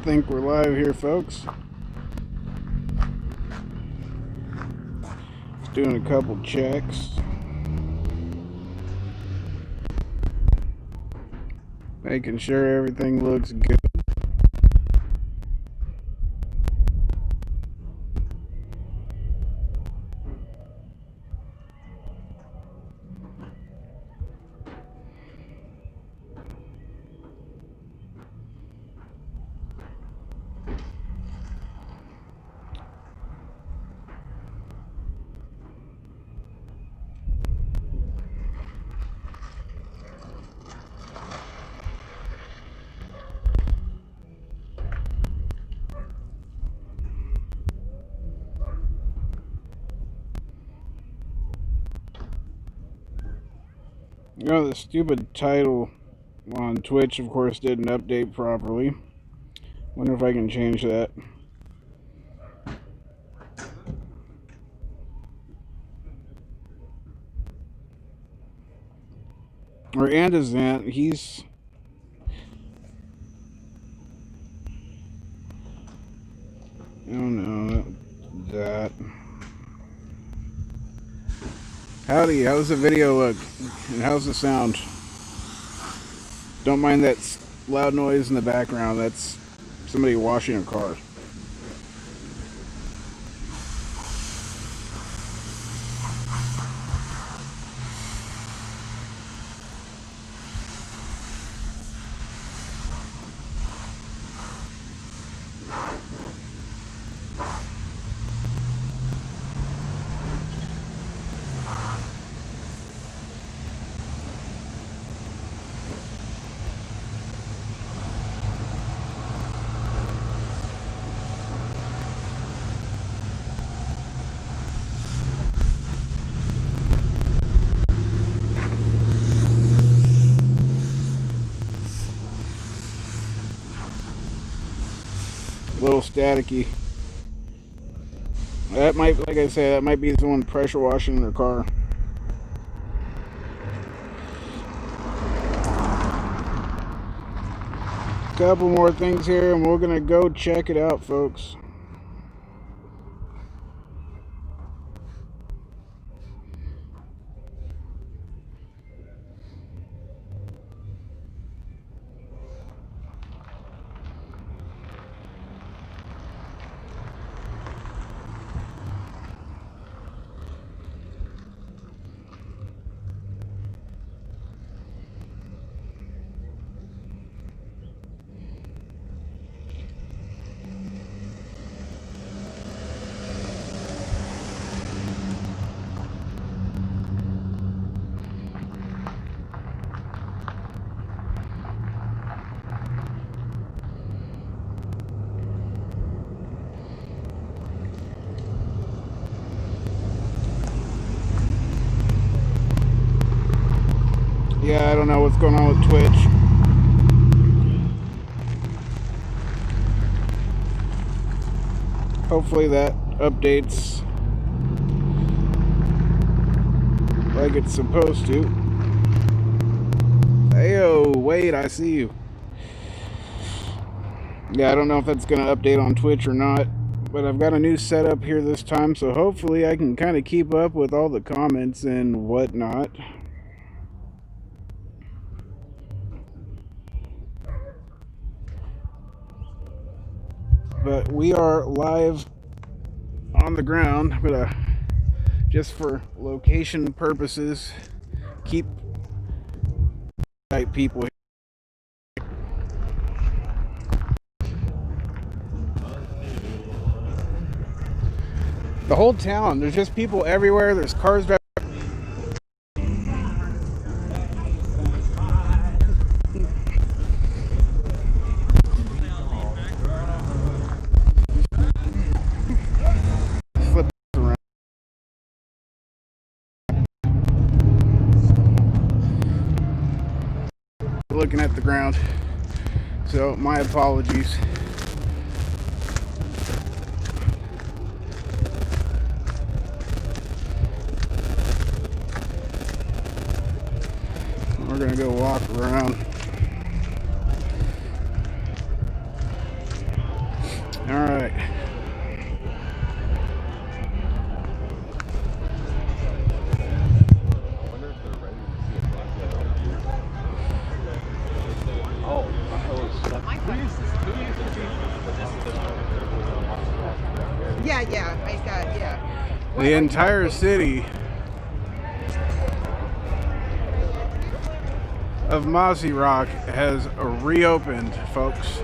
think we're live here, folks. Just doing a couple checks. Making sure everything looks good. You know, the stupid title on Twitch, of course, didn't update properly. Wonder if I can change that. Or Andazant, he's... I don't know, that... Howdy, how's the video look? And how's the sound? Don't mind that loud noise in the background, that's somebody washing a car. A little staticky. That might, like I say, that might be someone pressure washing their car. Couple more things here and we're gonna go check it out, folks. Yeah, I don't know what's going on with Twitch. Hopefully that updates like it's supposed to. Heyo, wait, I see you. Yeah, I don't know if that's going to update on Twitch or not, but I've got a new setup here this time, so hopefully I can kind of keep up with all the comments and whatnot. But we are live on the ground. I'm gonna, just for location purposes, keep type people here. The whole town, there's just people everywhere. There's cars driving. Looking at the ground, so my apologies. We're gonna go walk around. All right. The entire city of Mossyrock has reopened, folks.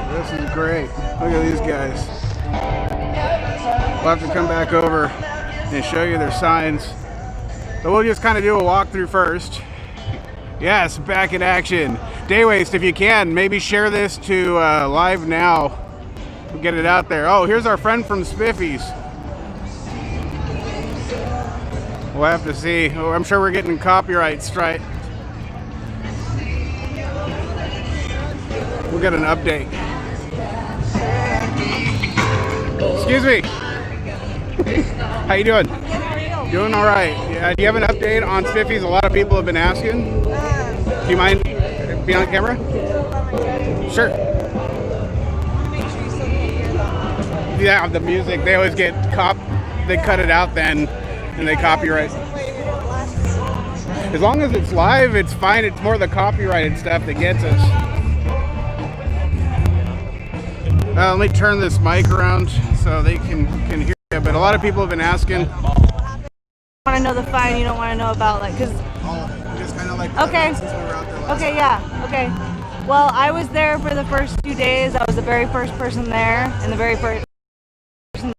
This is great. Look at these guys. We'll have to come back over and show you their signs. But we'll just kind of do a walkthrough first. Yes, back in action. Day Waste, if you can, maybe share this to Live Now. We'll get it out there. Oh, here's our friend from Spiffies. We'll have to see. Oh, I'm sure we're getting copyright strike. We'll get an update. Excuse me. How you doing? Doing all right. Yeah, do you have an update on Spiffies? A lot of people have been asking. Do you mind being on camera? Sure. Yeah, the music, they always get they cut it out then, and they copyright. As long as it's live, it's fine. It's more the copyrighted stuff that gets us. Let me turn this mic around so they can hear you, but a lot of people have been asking. You want to know the fine, you don't want to know about, like, because... Just kind of like... Okay. Okay, yeah, okay. Well, I was there for the first few days. I was the very first person there, and the very first person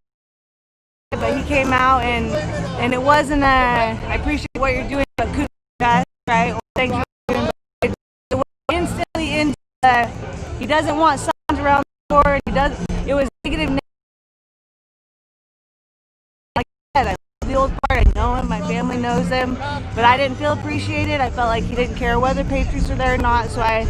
there. But he came out, and it wasn't a, I appreciate what you're doing, but kudos, guys, right? Well, thank you for doing, but it was instantly into the, he doesn't want signs around the door, and it was negative. Like I said, the old part, I know him, my family knows him, but I didn't feel appreciated. I felt like he didn't care whether Patriots are there or not, so I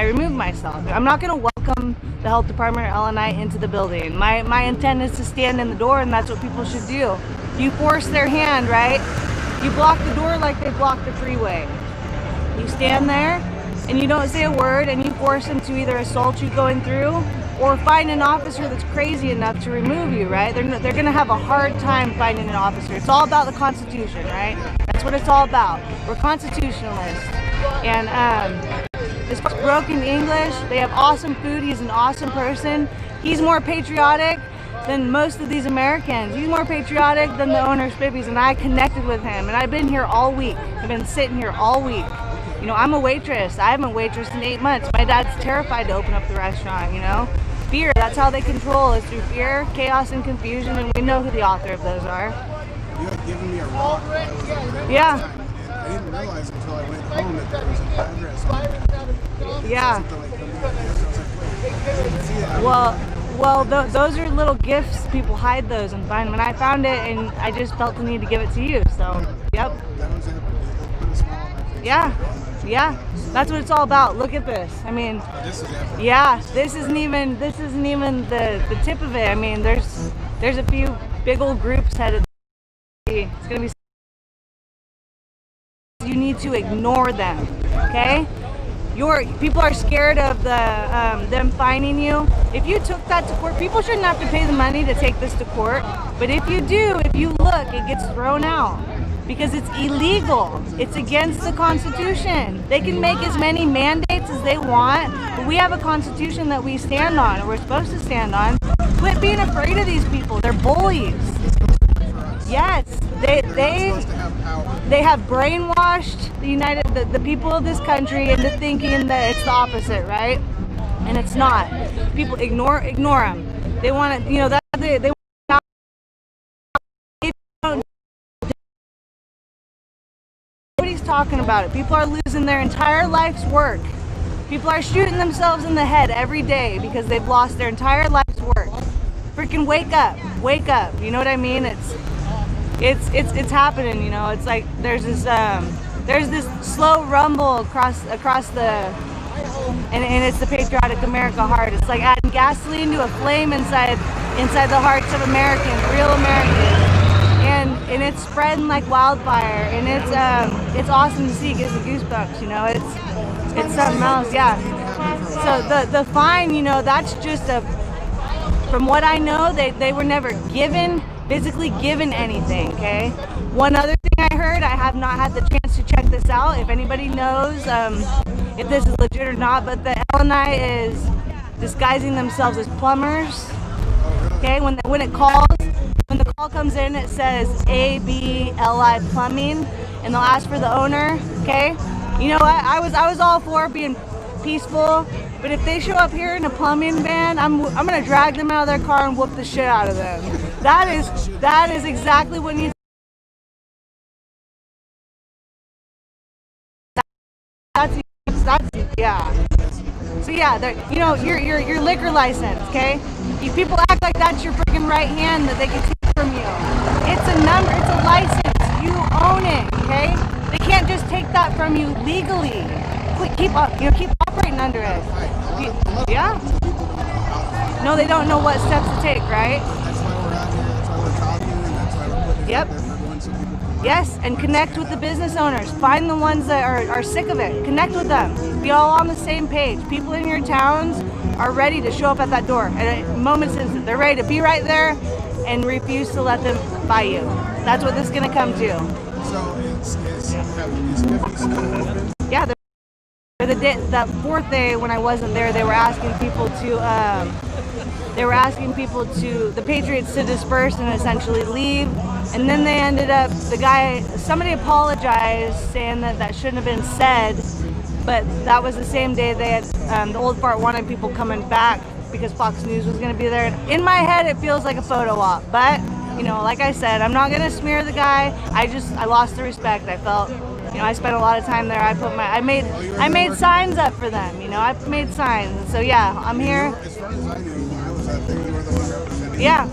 removed myself. I'm not going to welcome the health department or LNI into the building. My intent is to stand in the door, and that's what people should do. You force their hand, right? You block the door like they block the freeway. You stand there, and you don't say a word, and you force them to either assault you going through, or find an officer that's crazy enough to remove you, right? They're going to have a hard time finding an officer. It's all about the Constitution, right? That's what it's all about. We're constitutionalists. And as far as broken English, they have awesome food. He's an awesome person. He's more patriotic than most of these Americans. He's more patriotic than the owner of Spiffies, and I connected with him. And I've been here all week. I've been sitting here all week. You know, I'm a waitress. I haven't waitressed in 8 months. My dad's terrified to open up the restaurant, you know? Fear, that's how they control us, through fear, chaos, and confusion, and we know who the author of those are. You had given me a rock. Yeah. I didn't realize until I went home that there was an address on it. Yeah. Well, those are little gifts. People hide those and find them. And I found it, and I just felt the need to give it to you. So, yep. That was it. Put a smile on my face. Yeah, that's what it's all about. Look at this. I mean, yeah, this isn't even the tip of it. I mean, there's a few big old groups headed. It's gonna be. You need to ignore them, okay? People are scared of them fining you. If you took that to court, people shouldn't have to pay the money to take this to court. But if you do, if you look, it gets thrown out. Because it's illegal. It's against the Constitution. They can make as many mandates as they want, but we have a Constitution that we stand on, or we're supposed to stand on. Quit being afraid of these people. They're bullies. Yes, they have brainwashed the people of this country into thinking that it's the opposite, right? And it's not. People ignore them. They want to, you know, they nobody's talking about it. People are losing their entire life's work. People are shooting themselves in the head every day because they've lost their entire life's work. Freaking wake up. You know what I mean? It's happening. You know, it's like there's this slow rumble across the, and it's the patriotic America heart. It's like adding gasoline to a flame inside the hearts of Americans, real Americans. And and it's spreading like wildfire, and it's awesome to see. It gives me goosebumps, you know. It's something else, yeah. So the fine, you know, that's just from what I know, they were never physically given anything, okay? One other thing I heard, I have not had the chance to check this out, if anybody knows if this is legit or not, but the LNI is disguising themselves as plumbers, okay? When the call comes in, it says ABLI Plumbing, and they'll ask for the owner, okay? You know what, I was all for being peaceful, but if they show up here in a plumbing van, I'm gonna drag them out of their car and whoop the shit out of them. That is exactly what needs. That's yeah. So yeah, you know, your liquor license, okay? People act like that's your freaking right hand that they can take from you. It's a number, it's a license. You own it, okay? They can't just take that from you legally. Keep operating under it. Yeah. No, they don't know what steps to take, right? That's why we're out here. That's why we're talking. And that's why we're putting Yep. it there. We're going so people can Yes, and connect with the business owners. Find the ones that are sick of it. Connect with them. Be all on the same page. People in your towns are ready to show up at that door at a moment's instant. They're ready to be right there and refuse to let them buy you. That's what this is going to come to. So is 50 still open? Yeah, that fourth day when I wasn't there, they were asking people to the Patriots to disperse and essentially leave. And then they ended up, somebody apologized saying that shouldn't have been said, but that was the same day they had, the old fart wanted people coming back because Fox News was going to be there. And in my head, it feels like a photo op, but you know, like I said, I'm not going to smear the guy. I lost the respect. I felt, you know, I spent a lot of time there. I made signs up for them, you know, I made signs. So yeah, I'm here. As far as I knew, when I was out there, you were the one representing. Yeah.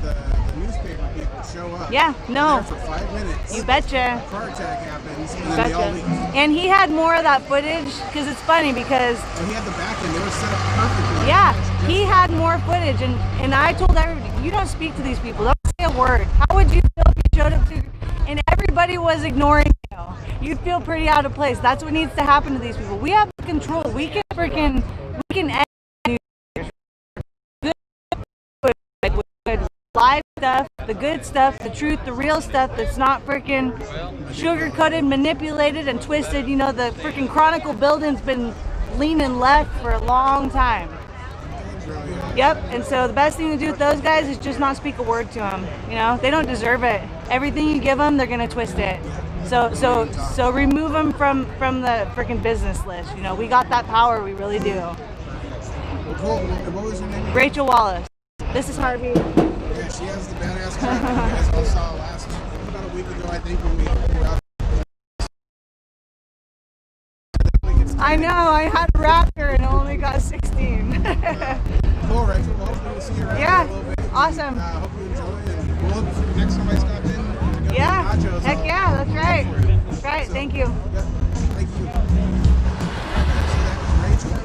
The newspaper people show up. Yeah, no. There for 5 minutes. You betcha. A car attack happens, and then they all leave. And he had more of that footage, because it's funny because And he had the back end. They were set up perfectly. yeah, he had more footage, and I told everybody, you don't speak to these people, don't say a word. How would you feel if you showed up to, and everybody was ignoring you? You'd feel pretty out of place. That's what needs to happen to these people. We have control. We can end good live stuff, the good stuff, the truth, the real stuff that's not freaking sugar-coated, manipulated, and twisted. You know, the freaking Chronicle building's been leaning left for a long time. Yep, and so the best thing to do with those guys is just not speak a word to them. You know, they don't deserve it. Everything you give them, they're gonna twist it. So remove them from the freaking business list. You know, we got that power, we really do. Well, cool. What was your name? Rachel Wallace. This is Harvey. Yeah, she has the badass car that you guys all saw about a week ago, I think, when we were out. I know, I had a Raptor and only got 16. Cool, Rachel. Well, hopefully we'll see you around Yeah, here a little bit. awesome. Hope you enjoy it. And we'll look next time I stop in. Go Yeah, get nachos. heck yeah, that's right. That's right, thank you. Yeah, thank you. So that was Rachel.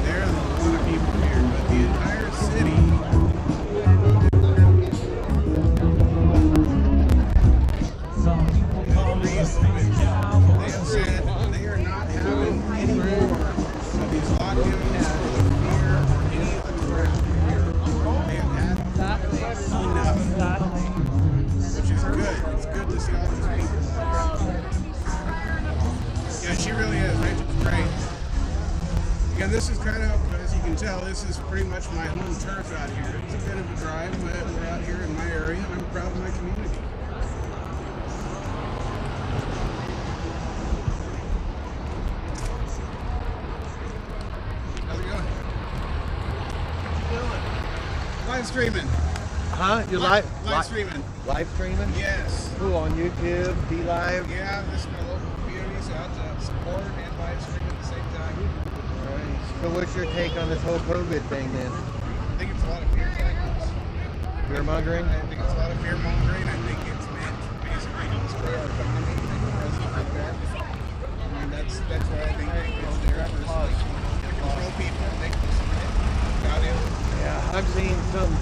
There's a lot of people here, but the entire city. They have said they are not having any more of these lockdowns for the fear of any of the crowd here. They have had enough, which is good. It's good to see all these people. Yeah, she really is. Rachel's great. Again, this is kind of, as you can tell, this is pretty much my home turf out here. It's a bit of a drive, but we're out here in my area, and I'm proud of my community. How's it going? Live streaming. Huh? You Live live streaming. live streaming? Yes. Who on YouTube? Be live? Yeah, this is my local community, so out to support and live stream at the same time. Alright. So what's your take on this whole COVID thing then? I think it's a lot of fear tactics. Fear mongering? I think it's a lot of fear mongering. I think it's meant to basically destroy our economy. I think the president did that.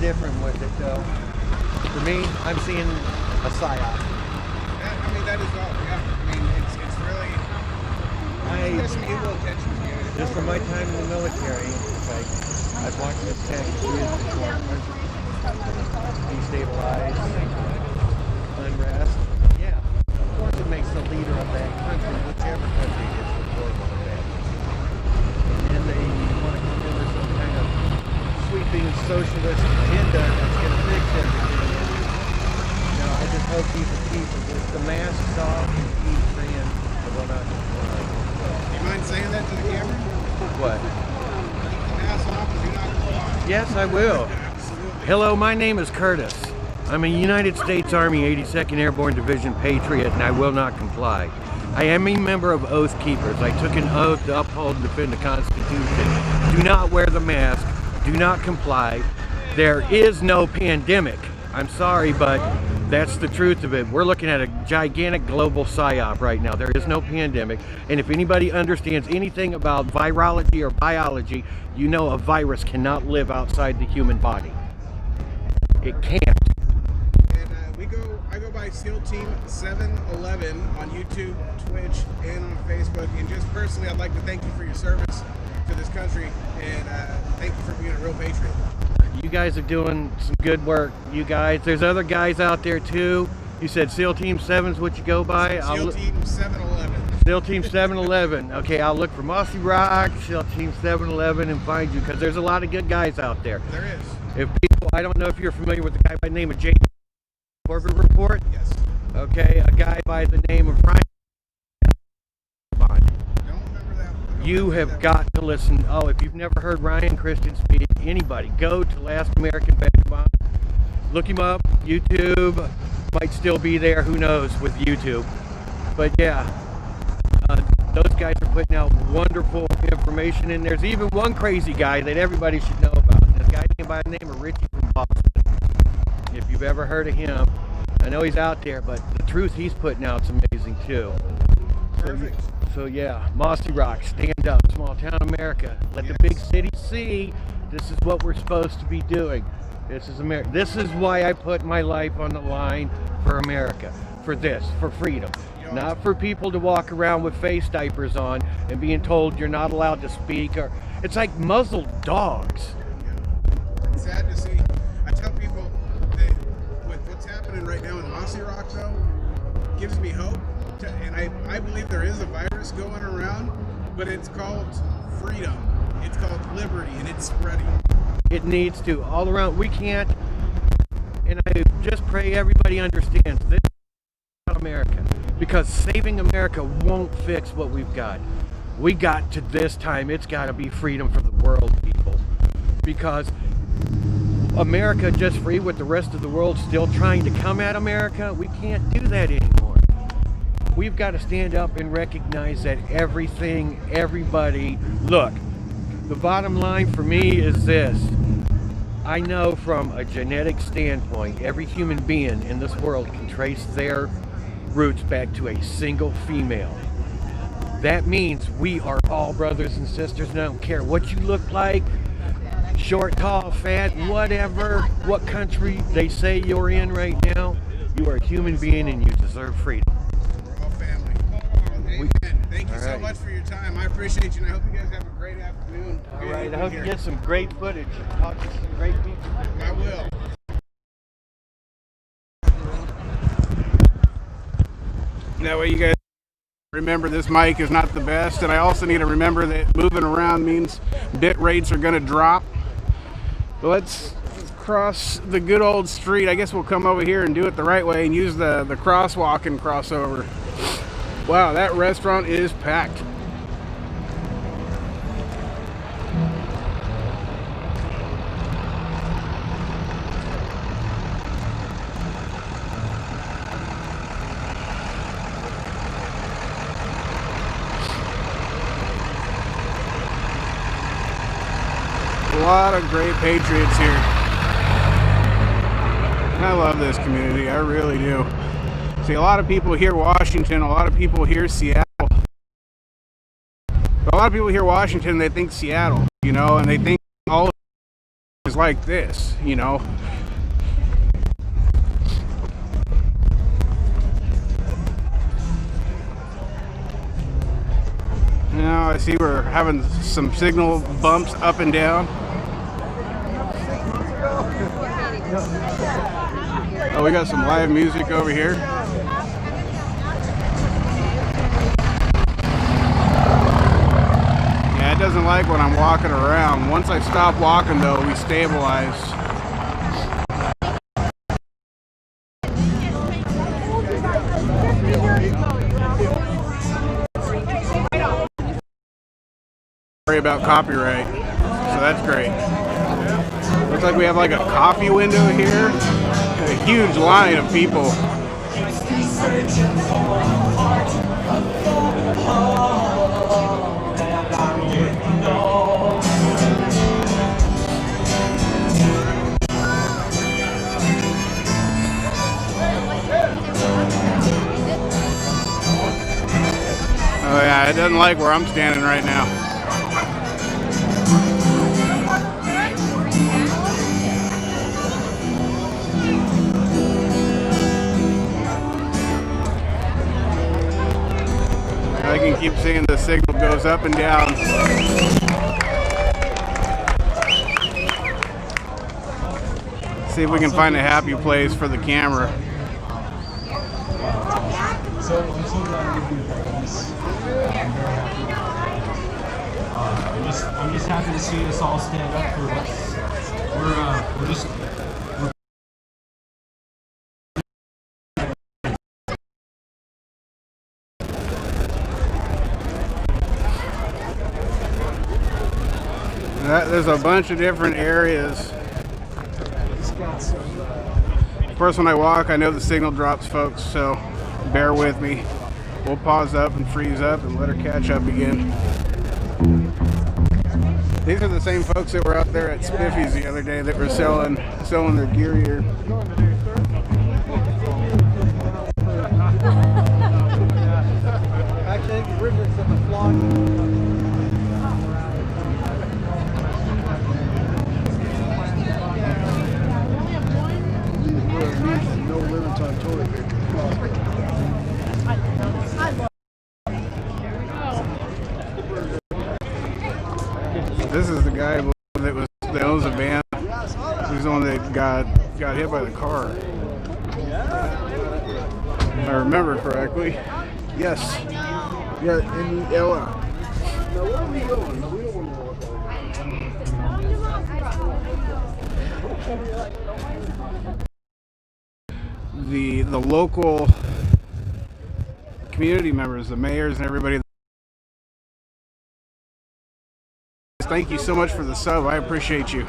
different with it, though. For me, I'm seeing a psyop. I mean, that is all. Yeah. I mean, it's really. There's some evil intentions behind it. Just from my time in the military, it's like I've watched this tactic used in foreign countries, destabilize, unrest. Yeah, of course it makes the leader of that country, whichever country it is, look horrible at that. And they want to come in with some kind of sweeping socialist agenda that's going to fix everything. And, you know, I just hope people keep the masks off and keep saying, I will not comply. Do you mind saying that to the camera? What? Keep the mask off and do not comply. Yes, I will. Absolutely. Hello, my name is Curtis. I'm a United States Army 82nd Airborne Division Patriot, and I will not comply. I am a member of Oath Keepers. I took an oath to uphold and defend the Constitution. Do not wear the mask. Do not comply. There is no pandemic. I'm sorry, but that's the truth of it. We're looking at a gigantic global psyop right now. There is no pandemic. And if anybody understands anything about virology or biology, you know a virus cannot live outside the human body. It can't. And I go by SEAL Team 711 on YouTube, Twitch, and on Facebook. And just personally, I'd like to thank you for your service to this country, and thank you for being a real patriot. You guys are doing some good work. You guys, there's other guys out there too. You said SEAL Team 7 is what you go by? SEAL Team 711. SEAL Team 711. Okay, I'll look for Mossyrock, SEAL Team 711 and find you, because there's a lot of good guys out there. There is. If people, I don't know if you're familiar with the guy by the name of James Corbett Report. Yes. Okay, a guy by the name of Ryan. Don't remember that. You have got to listen. Oh, if you've never heard Ryan Christian speak, anybody, go to Last American Vagabond. Look him up. YouTube might still be there. Who knows with YouTube? But yeah, those guys are putting out wonderful information. And there's even one crazy guy that everybody should know about. This guy by the name of Richie from Boston. If you've ever heard of him, I know he's out there, but the truth he's putting out is amazing too. Perfect. So yeah, Mossyrock, stand up, small town America. Let the big city see this is what we're supposed to be doing. This is America. This is why I put my life on the line for America. For this, for freedom. Not for people to walk around with face diapers on and being told you're not allowed to speak, or it's like muzzled dogs. It's sad to see. I tell people that with what's happening right now in Mossyrock, though, gives me hope. And I believe there is a virus going around, but it's called freedom. It's called liberty, and it's spreading. It needs to, all around. We can't, and I just pray everybody understands this is about America, because saving America won't fix what we've got. We got to this time, it's got to be freedom for the world, people. Because America just free with the rest of the world still trying to come at America, we can't do that anymore. We've got to stand up and recognize that everything, everybody, look, the bottom line for me is this. I know from a genetic standpoint, every human being in this world can trace their roots back to a single female. That means we are all brothers and sisters, and I don't care what you look like, short, tall, fat, whatever, what country they say you're in right now, you are a human being and you deserve freedom. We're all family. Amen. Thank you so much for your time. I appreciate you, and I hope you guys have a great afternoon. All right, I hope you get some great footage and talk to some great people. I will. That way you guys remember this mic is not the best, and I also need to remember that moving around means bit rates are going to drop. But let's cross the good old street. I guess we'll come over here and do it the right way and use the crosswalk and cross over. Wow, that restaurant is packed. A lot of great patriots here. I love this community, I really do. See, a lot of people hear Washington, a lot of people hear Seattle. A lot of people hear Washington, they think Seattle, you know, and they think all is like this, you know. Now I see we're having some signal bumps up and down. Oh, we got some live music over here. Yeah, it doesn't like when I'm walking around. Once I stop walking though, we stabilize. Worry about copyright, so that's great. Looks like we have like a coffee window here. A huge line of people. Oh yeah, it doesn't like where I'm standing right now. I can keep seeing the signal goes up and down. See if we can find a happy place for the camera. So I'm so glad to be with this. I'm just happy to see us all stand up for this. We're just. There's a bunch of different areas. Of course, when I walk, I know the signal drops, folks, so bear with me. We'll pause up and freeze up and let her catch up again. These are the same folks that were out there at Spiffy's the other day that were selling their gear here. This is the guy that owns a van. He's the one that got hit by the car. If I remember correctly. Yes. Yeah, in Ella. Now where are we going? We don't want to walk. The local community members, the mayors and everybody. Thank you so much for the sub. I appreciate you.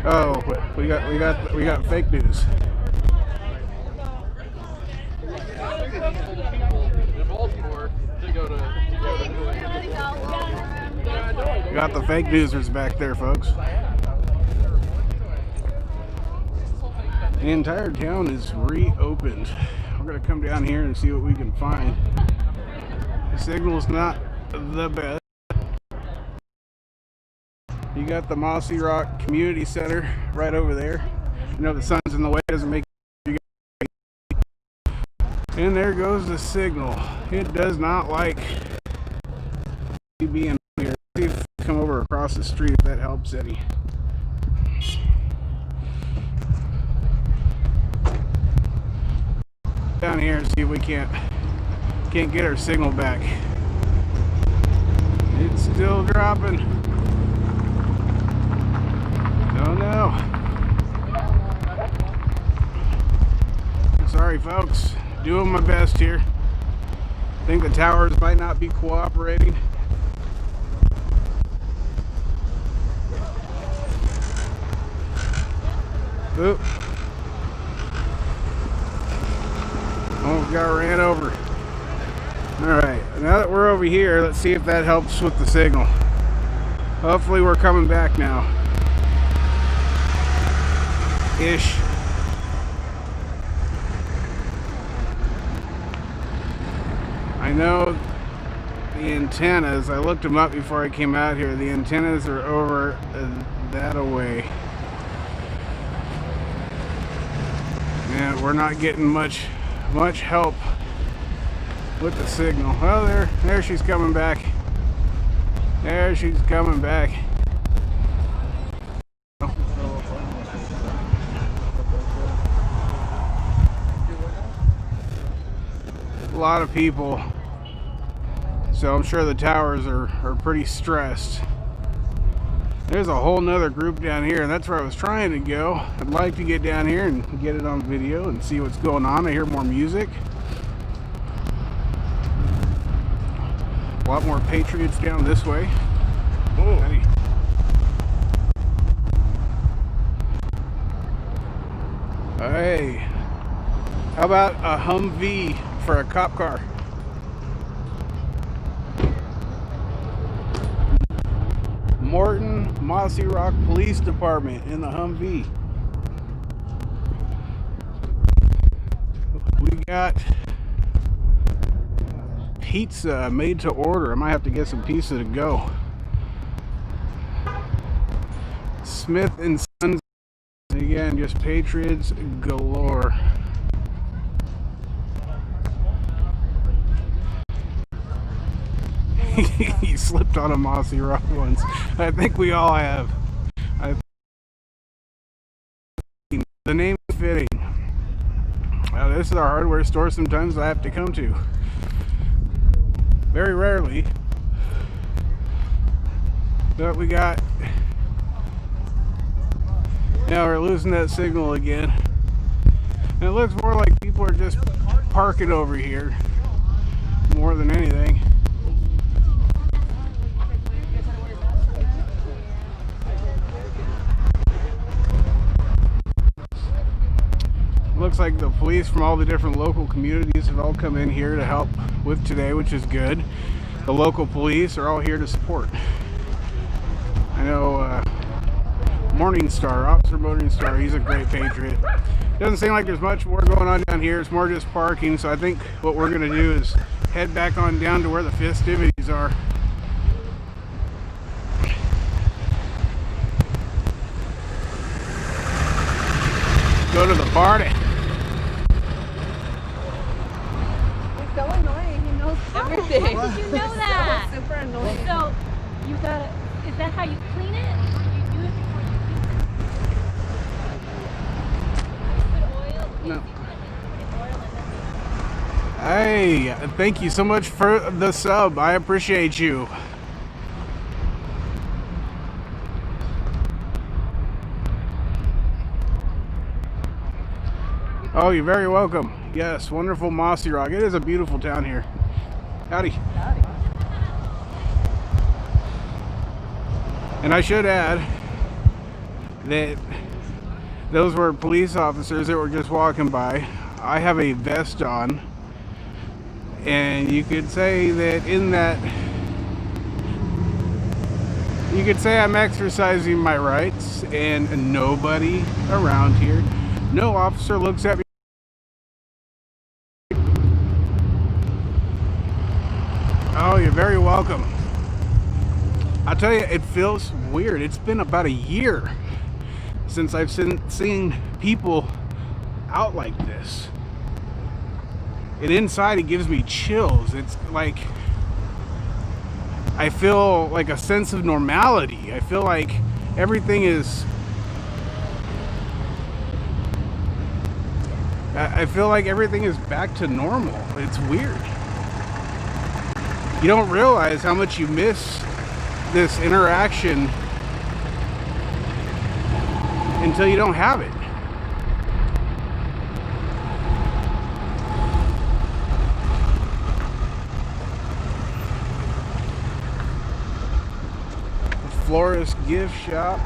Oh, we got fake news. We got the fake newsers back there, folks. The entire town is reopened. We're gonna come down here and see what we can find. The signal's not the best. You got the Mossyrock Community Center right over there. You know the sun's in the way, doesn't make you guys. And there goes the signal. It does not like me being here. See if I come over across the street if that helps any. Down here and see if we can't get our signal back. It's still dropping. Oh no. Sorry folks, doing my best here. I think the towers might not be cooperating. Oop. Oh, got ran over. Alright, now that we're over here, let's see if that helps with the signal. Hopefully we're coming back now. Ish. I know the antennas. I looked them up before I came out here. The antennas are over that away. And we're not getting much help with the signal. Well, there she's coming back. There she's coming back. A lot of people, so I'm sure the towers are pretty stressed. There's a whole nother group down here, and that's where I was trying to go. I'd like to get down here and get it on video and see what's going on. I hear more music. A lot more Patriots down this way. Oh, hey. Hey, how about a Humvee for a cop car? MORTON Mossyrock Police Department in the Humvee. We got pizza made to order. I might have to get some pizza to go. Smith and Sons. Again, just Patriots galore. He slipped on a Mossyrock once. I think we all have. The name is fitting. This is our hardware store sometimes I have to come to. Very rarely. But we got... Now we're losing that signal again. And it looks more like people are just parking over here more than anything. Looks like the police from all the different local communities have all come in here to help with today, which is good. The local police are all here to support. I know Officer Morningstar, he's a great patriot. Doesn't seem like there's much more going on down here. It's more just parking, so I think what we're going to do is head back on down to where the festivities are. Go to the party. He's so annoying. He knows everything. How did you know that? Super annoying. So, you gotta, is that how you clean it? Or do you do it before you use it? Put oil? No. Put oil in Hey, thank you so much for the sub. I appreciate you. Oh, you're very welcome. Yes, wonderful Mossyrock. It is a beautiful town here. Howdy. Howdy. And I should add that those were police officers that were just walking by. I have a vest on, and you could say that in that, you could say I'm exercising my rights, and nobody around here, no officer looks at me. Oh, you're very welcome. I'll tell you, it feels weird. It's been about a year since I've seen people out like this. And inside it gives me chills. It's like I feel like a sense of normality. I feel like everything is... I feel like everything is back to normal. It's weird. You don't realize how much you miss this interaction until you don't have it. The florist gift shop.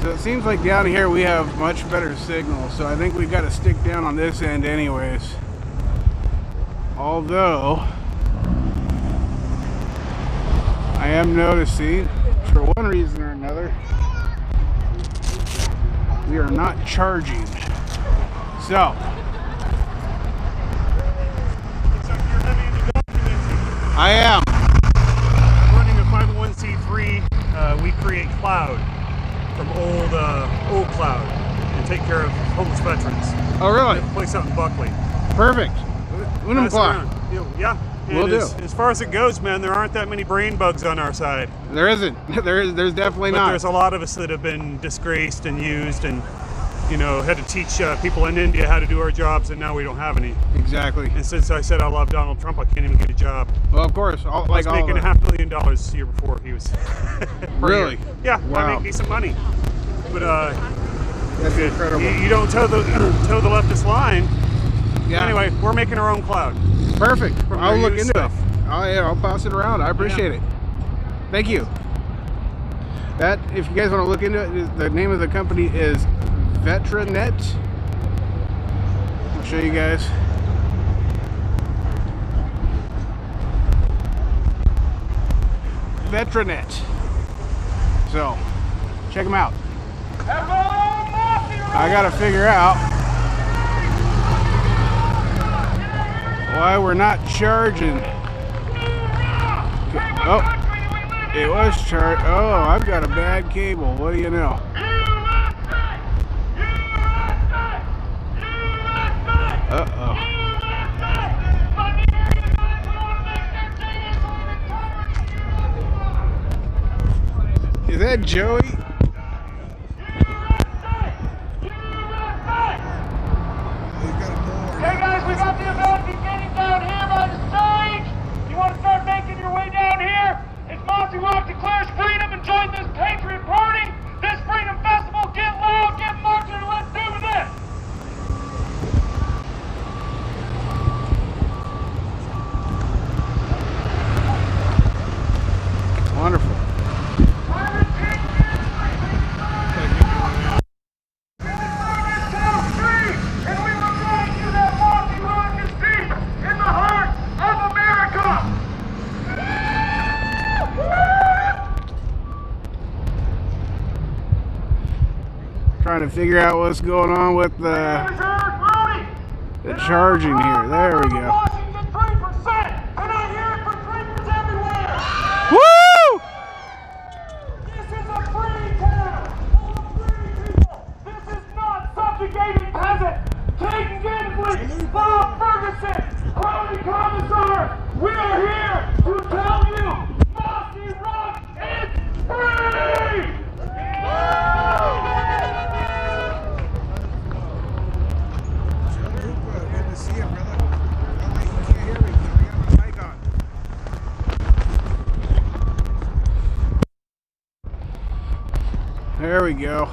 So it seems like down here we have much better signal, so I think we've got to stick down on this end anyways. Although I am noticing, for one reason or another, we are not charging. So I am. Running a 501c3, we create cloud from old cloud and take care of homeless veterans. Oh, really? Place out in Buckley. Perfect. Unum Pass Cloud. around. Yeah. And Will do. as far as it goes, man, there aren't that many brain bugs on our side. There isn't. There's definitely But not. there's a lot of us that have been disgraced and used and, you know, had to teach people in India how to do our jobs, and now we don't have any. Exactly. And since I said I love Donald Trump, I can't even get a job. Well, of course. I was making $500 million the year before he was. per Really? year. Yeah, Wow. I make decent money. But That's incredible. you don't toe the leftist line. Yeah. Anyway, we're making our own cloud. Perfect. From I'll their look used into stuff. it. I'll pass it around. I appreciate it. Thank you. That, if you guys want to look into it, the name of the company is Vetranet. I'll show you guys. Vetranet. So, check them out. I gotta figure out why we're not charging. Oh, it was charged. Oh, I've got a bad cable. What do you know? Uh-oh. Is that Joey? Hey guys, we got the event beginning down here by the stage. You want to start making your way down here? It's Mossyrock declares freedom and join this Patriot party. This Freedom Festival. Get loud, get marching, and let's do this. Wonderful. Trying to figure out what's going on with the charging here. There we go. Woo! This is a free town, full of free people. This is not subjugated peasants. Caden Ginsley, Bob Ferguson, County Commissar, we are here to tell you Mossyrock is free! Good to see you, brother. Oh, wait, you can't hear me because I got my mic on. There we go.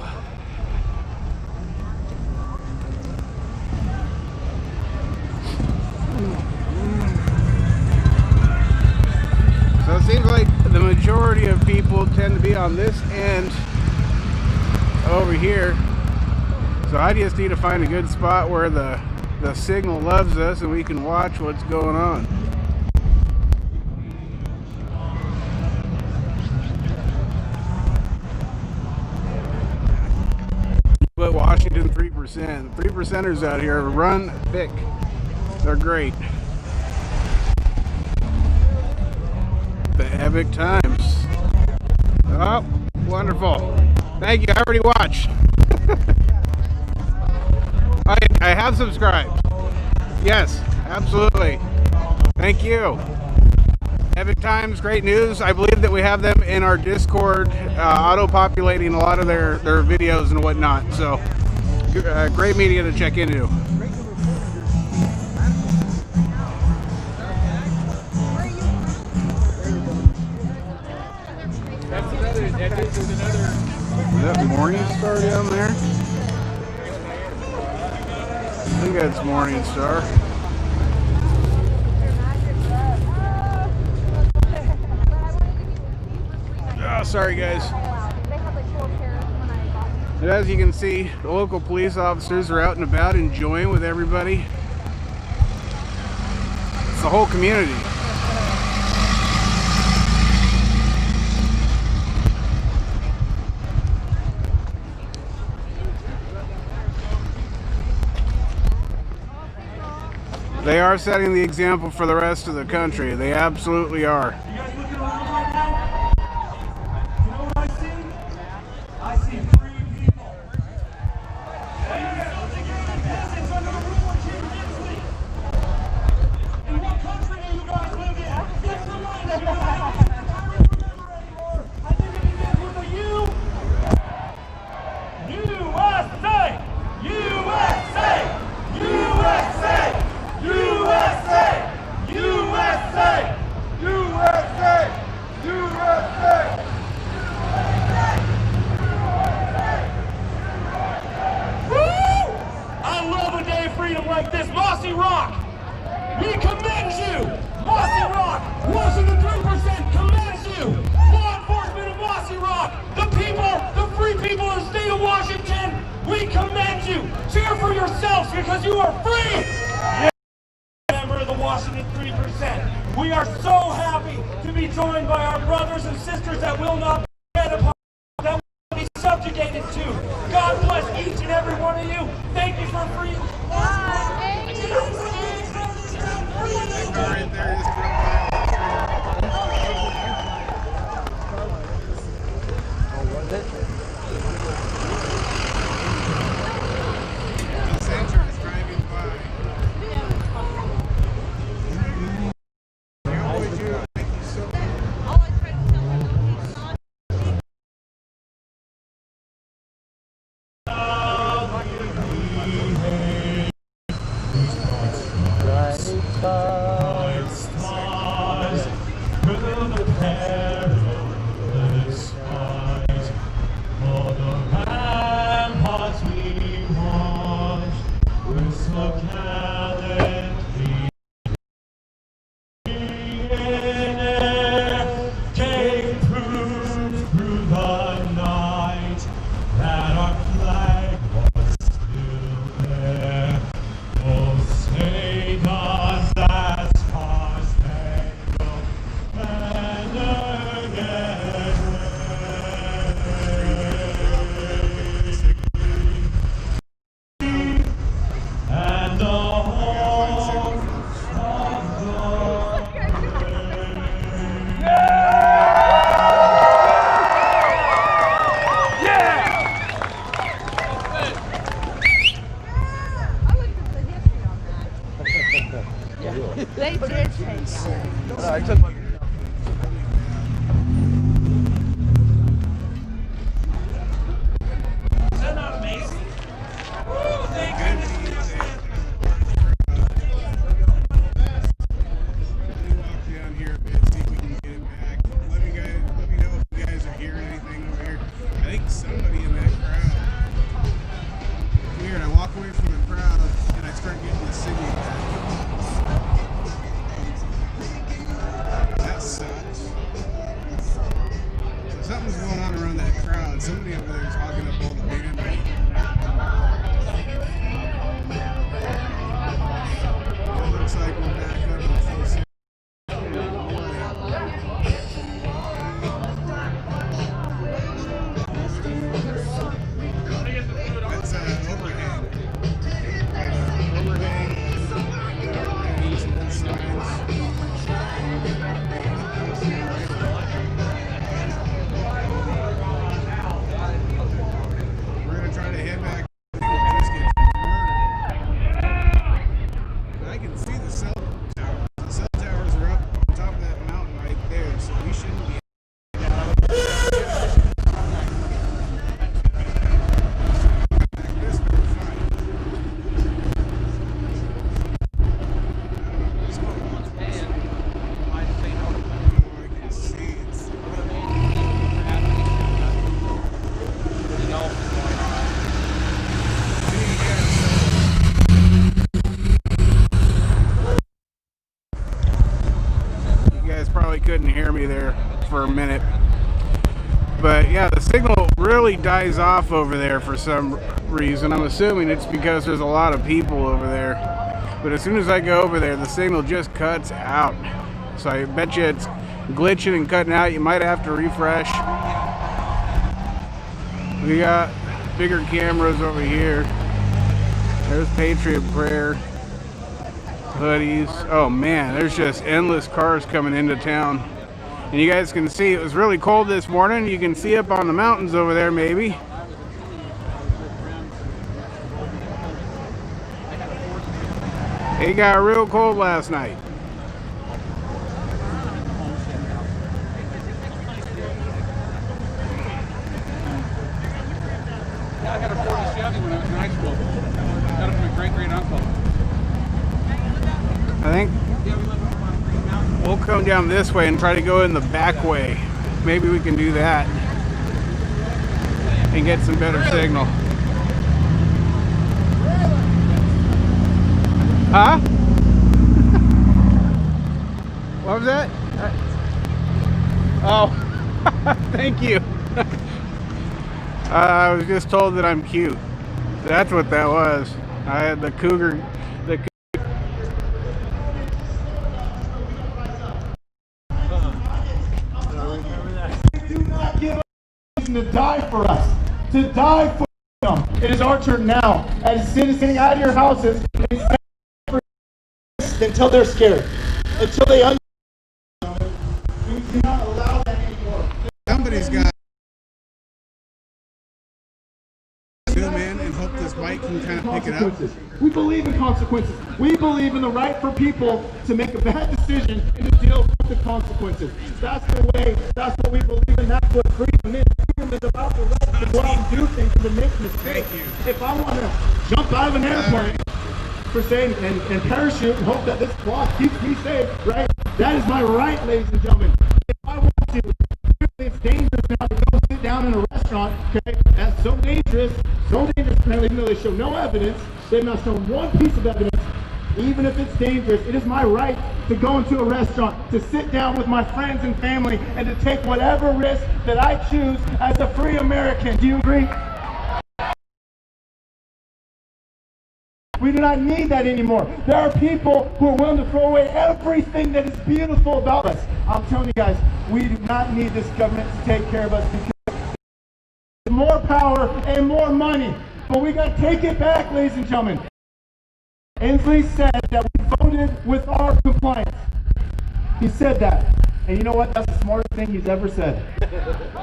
So it seems like the majority of people tend to be on this end over here. So I just need to find a good spot where the signal loves us and we can watch what's going on. But Washington 3%. 3%ers out here run thick. They're great. The epic times. Oh, wonderful. Thank you. I already watched. I have subscribed. Yes, absolutely. Thank you. Epic Times, great news. I believe that we have them in our Discord, auto-populating a lot of their videos and whatnot. So, great media to check into. Is that Morning Star down there? I think that's Morning Star. Oh, sorry guys. And as you can see, the local police officers are out and about enjoying with everybody. It's the whole community. They are setting the example for the rest of the country. They absolutely are. You guys looking around right now? You know what I see? I see free people. Subjugated peasants under the rule of King Inslee. In what country do you guys live in? This reminds you of how I don't remember anymore. I think it begins with a U. USA! USA! USA! USA! USA! USA! USA! Woo! I love a day of freedom like this. Mossyrock! We commend you! Mossyrock! Washington 3% commends you! Law enforcement of Mossyrock! The people, the free people of the state of Washington, we commend you! Cheer for yourselves because you are free! Member of the Washington 3%. We are so happy to be joined by our brothers and sisters that will not be fed upon, that will be subjugated to. God bless each and every one of you. Thank you for free. They did change. I took my Isn't that amazing? Woo, thank goodness for this. Walk down here a bit, see if we can get it back. Let me know if you guys are hearing anything over here. I think somebody in that crowd. Weird, I walk away from the crowd and I start getting the signal back. That sucks. So something's going on around that crowd. Somebody over there is hogging up all the band. It looks like we're back up in full swing. That's overhang. Overhang. And some signs. We're gonna try to head back. Just get murdered. But I can see the cell towers. The cell towers are up on top of that mountain right there, so we shouldn't be. Probably couldn't hear me there for a minute, but yeah, the signal really dies off over there for some reason. I'm assuming it's because there's a lot of people over there, but as soon as I go over there, the signal just cuts out. So I bet you it's glitching and cutting out. You might have to refresh. We got bigger cameras over here. There's Patriot prayer. hoodies. Oh man, there's just endless cars coming into town. And you guys can see it was really cold this morning. You can see up on the mountains over there maybe. It got real cold last night. Yeah, I had a 40 Chevy when I was in high school. Got it from a great uncle. I think we'll come down this way and try to go in the back way. Maybe we can do that and get some better signal. Huh? What was that? Oh, thank you. I was just told that I'm cute. That's what that was. I had the cougar. Do not give us reason to die for us, to die for them. It is our turn now, as citizens out of your houses, until they're scared, until they understand. We cannot allow that anymore. Somebody's got to zoom in and hope this mic can kind of pick it up. We believe in consequences. We believe in the right for people to make a bad decision and to deal with the consequences. That's the way, that's what we believe in. That's what freedom is. Freedom is about the right to go out and do things and to make mistakes. If I want to jump out of an airplane, per se, and parachute and hope that this cloth keeps me safe, right? That is my right, ladies and gentlemen. If I want to, it's dangerous now to go sit down in a restaurant, okay? That's so dangerous, apparently, even though they show no evidence, they've not shown one piece of evidence. Even if it's dangerous, it is my right to go into a restaurant, to sit down with my friends and family, and to take whatever risk that I choose as a free American. Do you agree? We do not need that anymore. There are people who are willing to throw away everything that is beautiful about us. I'm telling you guys, we do not need this government to take care of us because more power and more money. But we got to take it back, ladies and gentlemen. Inslee said that we voted with our compliance. He said that. And you know what? That's the smartest thing he's ever said.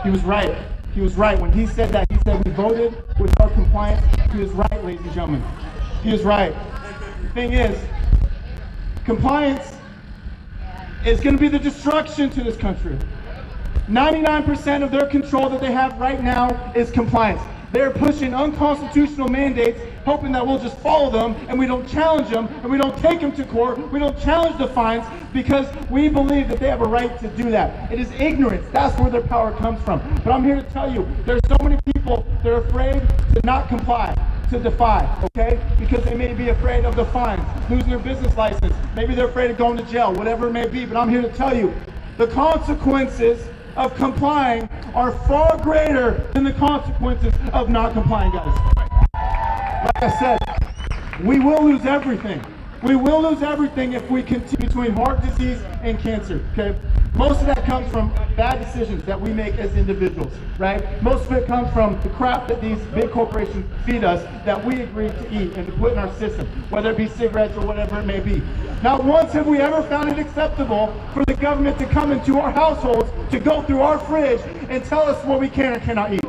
He was right. He was right. When he said that, he said we voted with our compliance. He was right, ladies and gentlemen. He was right. The thing is, compliance is going to be the destruction to this country. 99% of their control that they have right now is compliance. They're pushing unconstitutional mandates, hoping that we'll just follow them and we don't challenge them and we don't take them to court. We don't challenge the fines because we believe that they have a right to do that. It is ignorance. That's where their power comes from. But I'm here to tell you, there's so many people that are afraid to not comply, to defy, okay? Because they may be afraid of the fines, losing their business license. Maybe they're afraid of going to jail, whatever it may be. But I'm here to tell you, the consequences of complying are far greater than the consequences of not complying, guys. Like I said, we will lose everything. We will lose everything if we continue between heart disease and cancer, okay? Most of that comes from bad decisions that we make as individuals, right? Most of it comes from the crap that these big corporations feed us that we agree to eat and to put in our system, whether it be cigarettes or whatever it may be. Not once have we ever found it acceptable for the government to come into our households, to go through our fridge and tell us what we can or cannot eat.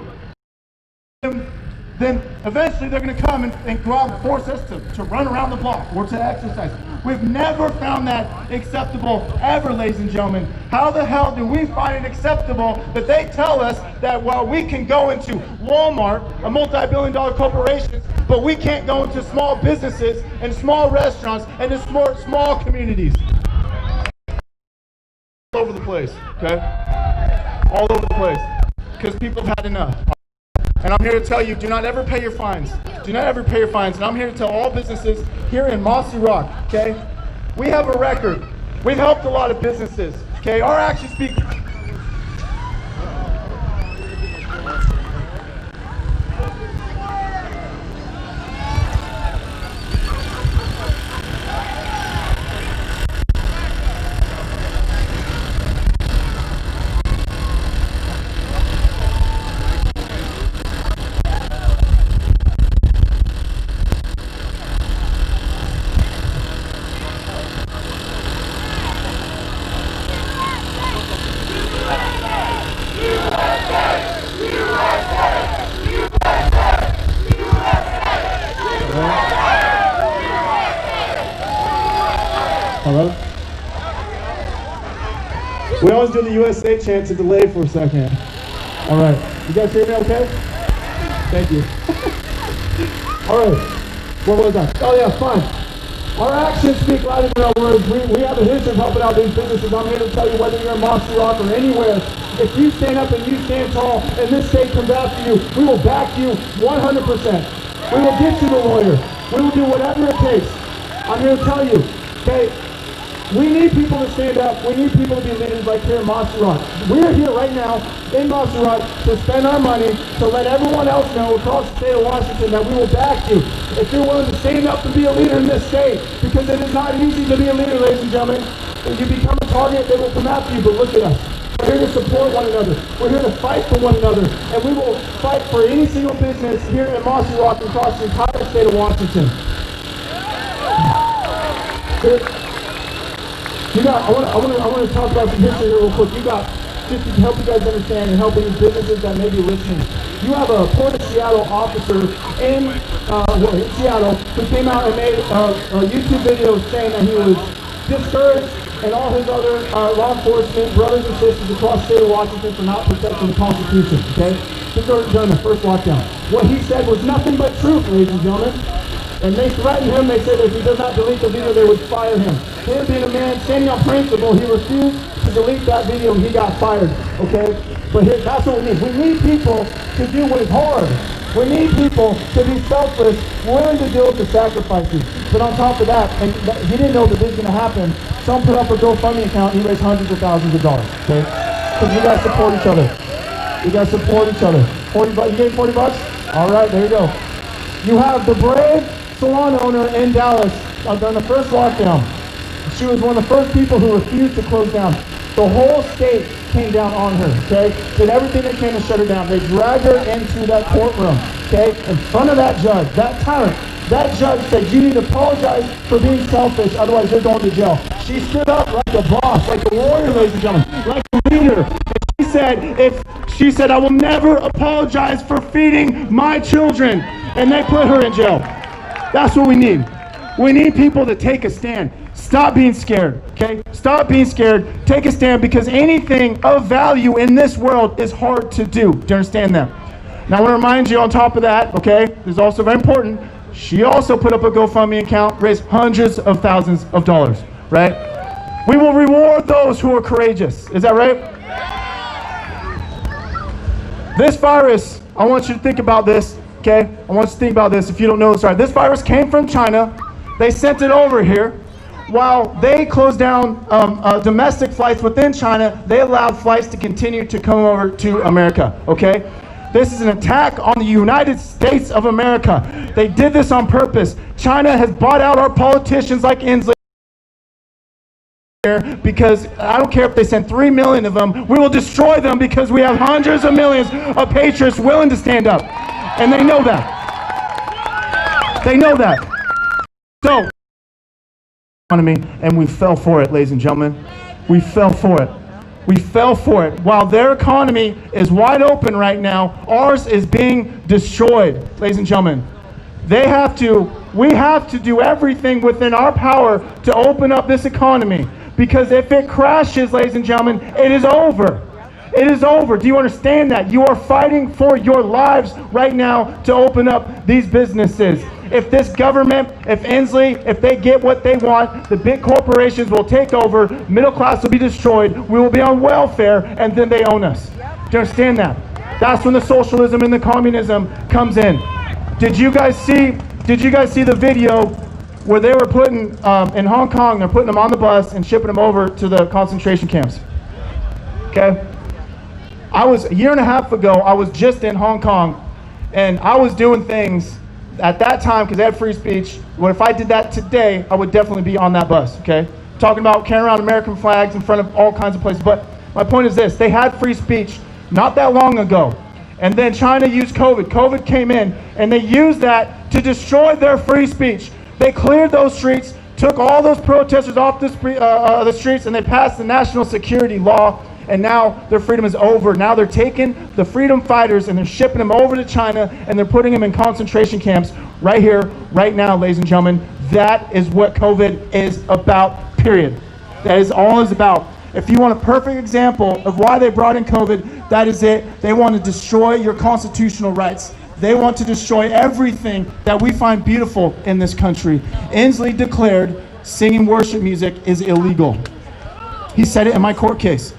Then eventually they're going to come and go out and force us to run around the block or to exercise. We've never found that acceptable ever, ladies and gentlemen. How the hell do we find it acceptable that they tell us that while we can go into Walmart, a multi-billion-dollar corporation, but we can't go into small businesses and small restaurants and in small communities? All over the place, okay? All over the place, because people have had enough. And I'm here to tell you, do not ever pay your fines. Do not ever pay your fines. And I'm here to tell all businesses here in Mossyrock, okay? We have a record. We've helped a lot of businesses, okay? Our actions speak. brother. We always do the USA chant to delay for a second. All right. You guys hear me okay? Thank you. All right. What was that? Oh, yeah, fine. Our actions speak louder than our words. We have a history of helping out these businesses. I'm here to tell you, whether you're in Mossyrock or anywhere, if you stand up and you stand tall and this state comes after you, we will back you 100%. We will get you the lawyer. We will do whatever it takes. I'm here to tell you, okay, we need people to stand up. We need people to be leaders like here in Mossyrock. We're here right now in Mossyrock to spend our money to let everyone else know across the state of Washington that we will back you. If you're willing to stand up and be a leader in this state, because it is not easy to be a leader, ladies and gentlemen. If you become a target, they will come after you, but look at us. We're here to support one another. We're here to fight for one another. And we will fight for any single business here in Mossyrock and across the entire state of Washington. I want to talk about some history here real quick. Just to help you guys understand and help any businesses that may be listening. You have a Port of Seattle officer in Seattle who came out and made a YouTube video saying that he was discouraged and all his other law enforcement brothers and sisters across the state of Washington for not protecting the Constitution, okay? This was during the first lockdown. What he said was nothing but truth, ladies and gentlemen. And they threatened him. They said if he does not delete the video, they would fire him. Him being a man standing on principle, he refused to delete that video and he got fired, okay? But here, that's what we need. We need people to do what is hard. We need people to be selfless, willing to deal with the sacrifices. But on top of that, and he didn't know that this was going to happen, someone put up a GoFundMe account and he raised hundreds of thousands of dollars, okay? Because you guys support each other. You guys support each other. 40 bucks, you gave 40 bucks? All right, there you go. You have the brave salon owner in Dallas during the first lockdown. She was one of the first people who refused to close down. The whole state came down on her, okay? Did everything they can to shut her down. They dragged her into that courtroom, okay? In front of that judge, that tyrant. That judge said, you need to apologize for being selfish, otherwise you're going to jail. She stood up like a boss, like a warrior, ladies and gentlemen, like a leader. And she said, I will never apologize for feeding my children. And they put her in jail. That's what we need. We need people to take a stand. Stop being scared, okay? Stop being scared. Take a stand, because anything of value in this world is hard to do. Do you understand that? Now I want to remind you on top of that, okay, this is also very important, she also put up a GoFundMe account, raised hundreds of thousands of dollars, right? We will reward those who are courageous. Is that right? This virus, I want you to think about this, okay? I want you to think about this if you don't know this, right? This virus came from China. They sent it over here. While they closed down domestic flights within China, they allowed flights to continue to come over to America, okay? This is an attack on the United States of America. They did this on purpose. China has bought out our politicians like Inslee, because I don't care if they send 3 million of them, we will destroy them, because we have hundreds of millions of patriots willing to stand up. And they know that. They know that. So, and we fell for it, ladies and gentlemen. We fell for it. We fell for it. While their economy is wide open right now, ours is being destroyed, ladies and gentlemen. We have to do everything within our power to open up this economy. Because if it crashes, ladies and gentlemen, it is over. It is over. Do you understand that? You are fighting for your lives right now to open up these businesses. If this government, if Inslee, if they get what they want, the big corporations will take over, middle class will be destroyed, we will be on welfare, and then they own us. Do you understand that? That's when the socialism and the communism comes in. Did you guys see the video where they were putting, in Hong Kong, they're putting them on the bus and shipping them over to the concentration camps? Okay? A year and a half ago, I was just in Hong Kong, and I was doing things at that time, because they had free speech. Well, if I did that today, I would definitely be on that bus, okay? Talking about carrying around American flags in front of all kinds of places. But my point is this, they had free speech not that long ago. And then China used COVID. COVID came in, and they used that to destroy their free speech. They cleared those streets, took all those protesters off the streets, and they passed the national security law. And now their freedom is over. Now they're taking the freedom fighters and they're shipping them over to China, and they're putting them in concentration camps right here, right now, ladies and gentlemen. That is what COVID is about, period. That is all it's about. If you want a perfect example of why they brought in COVID, that is it. They want to destroy your constitutional rights. They want to destroy everything that we find beautiful in this country. Inslee declared singing worship music is illegal. He said it in my court case.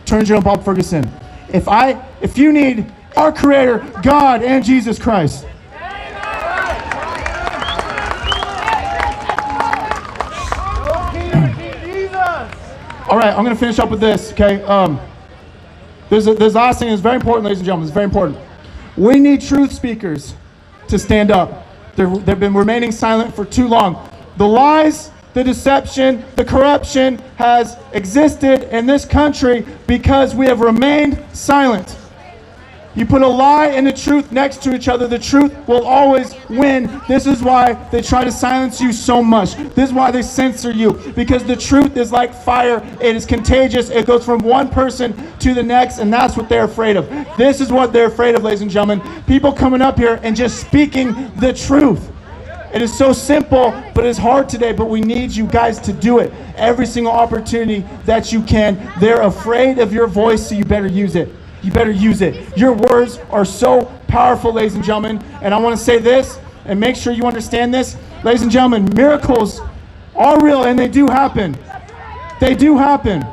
Attorney General Bob Ferguson. If you need our Creator, God, and Jesus Christ. All right, I'm going to finish up with this, okay? There's last thing that's very important, ladies and gentlemen. It's very important. We need truth speakers to stand up. They've been remaining silent for too long. The lies, the deception, the corruption has existed in this country because we have remained silent. You put a lie and the truth next to each other, the truth will always win. This is why they try to silence you so much. This is why they censor you, because the truth is like fire. It is contagious. It goes from one person to the next, and that's what they're afraid of. This is what they're afraid of, ladies and gentlemen. People coming up here and just speaking the truth. It is so simple, but it's hard today, but we need you guys to do it. Every single opportunity that you can. They're afraid of your voice, so you better use it. You better use it. Your words are so powerful, ladies and gentlemen. And I want to say this, and make sure you understand this. Ladies and gentlemen, miracles are real, and they do happen. They do happen.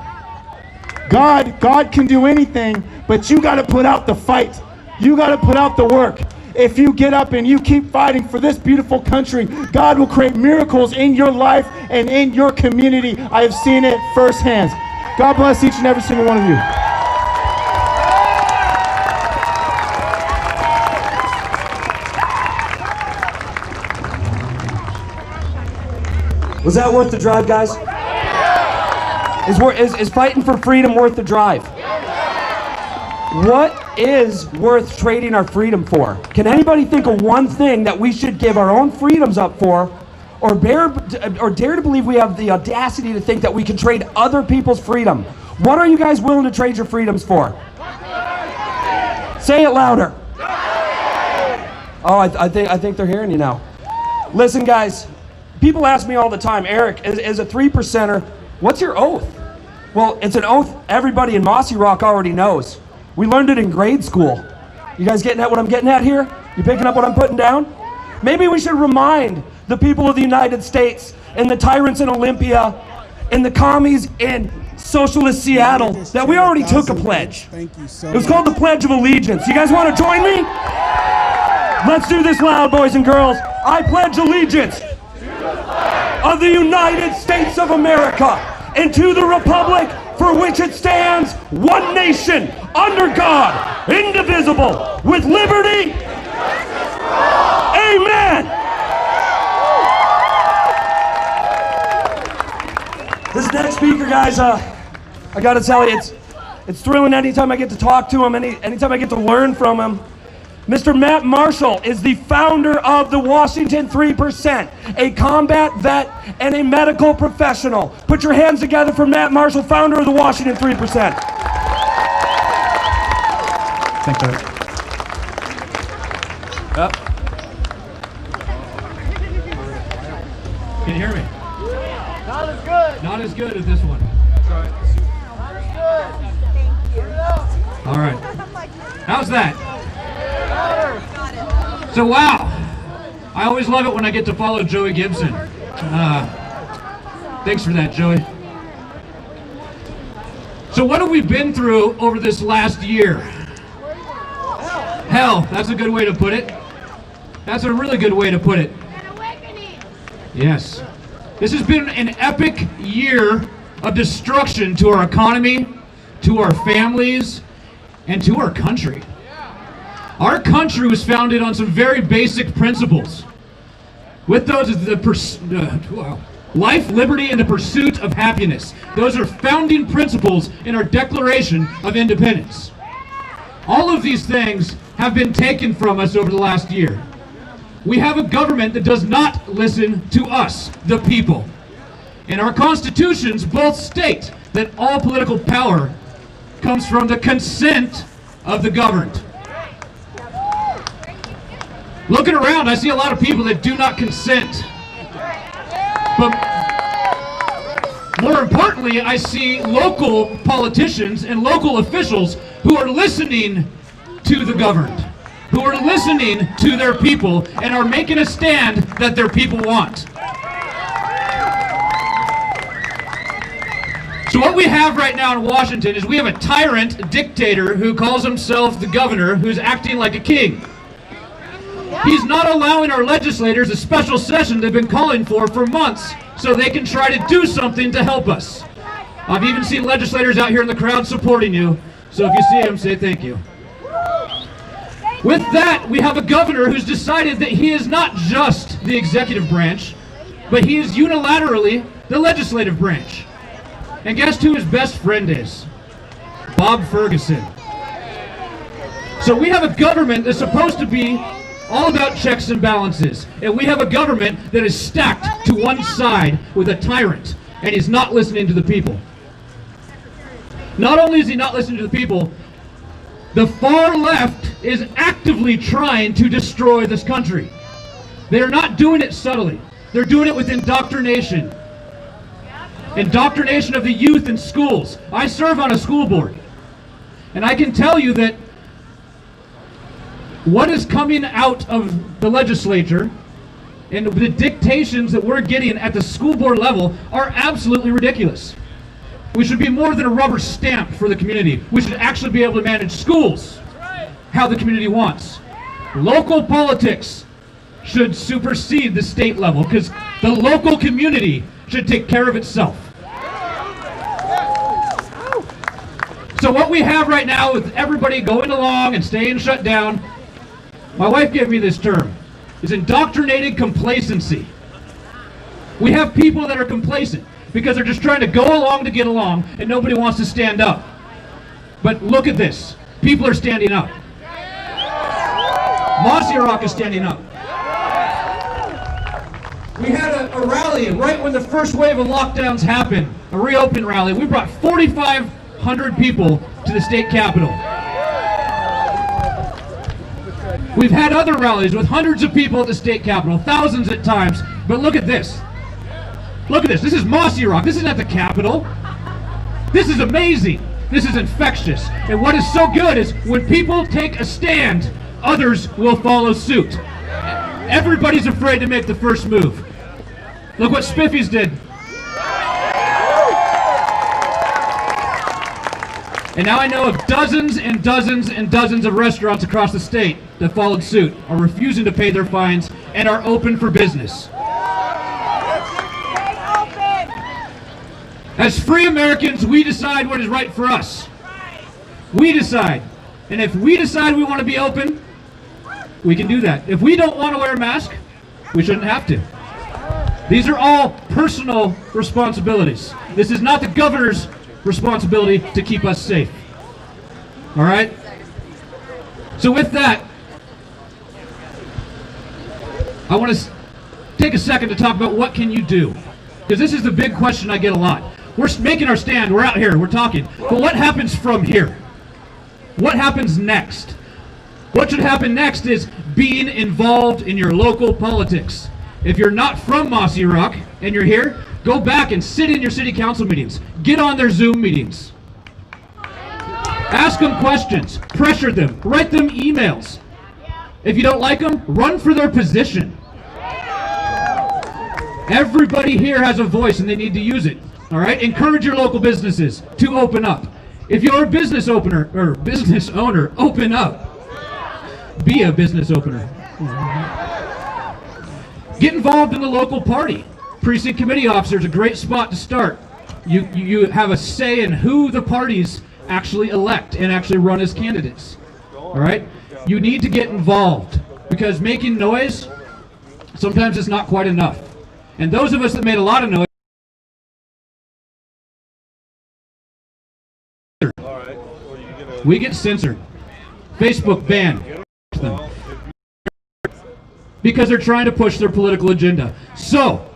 God can do anything, but you got to put out the fight. You got to put out the work. If you get up and you keep fighting for this beautiful country, God will create miracles in your life and in your community. I have seen it firsthand. God bless each and every single one of you. Was that worth the drive, guys? Is fighting for freedom worth the drive? What is worth trading our freedom for? Can anybody think of one thing that we should give our own freedoms up for, or dare to believe we have the audacity to think that we can trade other people's freedom? What are you guys willing to trade your freedoms for? Say it louder. Oh, I think they're hearing you now. Listen, guys. People ask me all the time, Eric, as a 3%er, what's your oath? Well, it's an oath everybody in Mossyrock already knows. We learned it in grade school. You guys getting at what I'm getting at here? You picking up what I'm putting down? Maybe we should remind the people of the United States and the tyrants in Olympia and the commies in socialist Seattle that we already took a pledge. Thank you so much. It was called the Pledge of Allegiance. You guys want to join me? Let's do this loud, boys and girls. I pledge allegiance of the United States of America and to the republic for which it stands, one nation, under God, indivisible, with liberty. Amen. This next speaker, guys, I gotta tell you, it's thrilling anytime I get to talk to him, anytime I get to learn from him. Mr. Matt Marshall is the founder of the Washington 3%, a combat vet and a medical professional. Put your hands together for Matt Marshall, founder of the Washington 3%. Thank you. Yep. Can you hear me? Not as good. Not as good as this one. Not as good. Thank you. All right. How's that? So wow, I always love it when I get to follow Joey Gibson. Thanks for that, Joey. So what have we been through over this last year? Hell, that's a good way to put it. That's a really good way to put it. Yes. This has been an epic year of destruction to our economy, to our families, and to our country. Our country was founded on some very basic principles. With those is life, liberty, and the pursuit of happiness. Those are founding principles in our Declaration of Independence. All of these things have been taken from us over the last year. We have a government that does not listen to us, the people. And our constitutions both state that all political power comes from the consent of the governed. Looking around, I see a lot of people that do not consent. But More importantly, I see local politicians and local officials who are listening to the governed, who are listening to their people and are making a stand that their people want. So what we have right now in Washington is we have a tyrant dictator who calls himself the governor, who's acting like a king. He's not allowing our legislators a special session they've been calling for months so they can try to do something to help us. I've even seen legislators out here in the crowd supporting you, so if you see them, say thank you. With that, we have a governor who's decided that he is not just the executive branch, but he is unilaterally the legislative branch. And guess who his best friend is? Bob Ferguson. So we have a government that's supposed to be all about checks and balances. And we have a government that is stacked to one side with a tyrant, and he's not listening to the people. Not only is he not listening to the people, the far left is actively trying to destroy this country. They are not doing it subtly. They're doing it with indoctrination. Indoctrination of the youth in schools. I serve on a school board, and I can tell you that what is coming out of the legislature and the dictations that we're getting at the school board level are absolutely ridiculous. We should be more than a rubber stamp for the community. We should actually be able to manage schools how the community wants. Local politics should supersede the state level because the local community should take care of itself. So what we have right now with everybody going along and staying shut down, my wife gave me this term, is indoctrinated complacency. We have people that are complacent because they're just trying to go along to get along and nobody wants to stand up. But look at this. People are standing up. Mossyrock is standing up. We had a rally right when the first wave of lockdowns happened, a reopen rally. We brought 4,500 people to the state capitol. We've had other rallies with hundreds of people at the state capitol, thousands at times. But look at this. Look at this. This is Mossyrock. This isn't at the Capitol. This is amazing. This is infectious. And what is so good is when people take a stand, others will follow suit. Everybody's afraid to make the first move. Look what Spiffies did. And now I know of dozens and dozens and dozens of restaurants across the state that followed suit, are refusing to pay their fines, and are open for business. As free Americans, we decide what is right for us. We decide. And if we decide we want to be open, we can do that. If we don't want to wear a mask, we shouldn't have to. These are all personal responsibilities. This is not the governor's responsibility to keep us safe. All right? So with that, I want to take a second to talk about what can you do. Because this is the big question I get a lot. We're making our stand, we're out here, we're talking. But what happens from here? What happens next? What should happen next is being involved in your local politics. If you're not from Mossyrock and you're here, go back and sit in your city council meetings. Get on their Zoom meetings. Ask them questions. Pressure them. Write them emails. If you don't like them, run for their position. Everybody here has a voice and they need to use it. All right? Encourage your local businesses to open up. If you're a business opener or business owner, open up. Be a business opener. Get involved in the local party. Precinct committee officer is a great spot to start. You have a say in who the parties actually elect and actually run as candidates. All right? You need to get involved because making noise, sometimes it's not quite enough. And those of us that made a lot of noise, we get censored. Facebook banned them because they're trying to push their political agenda. So,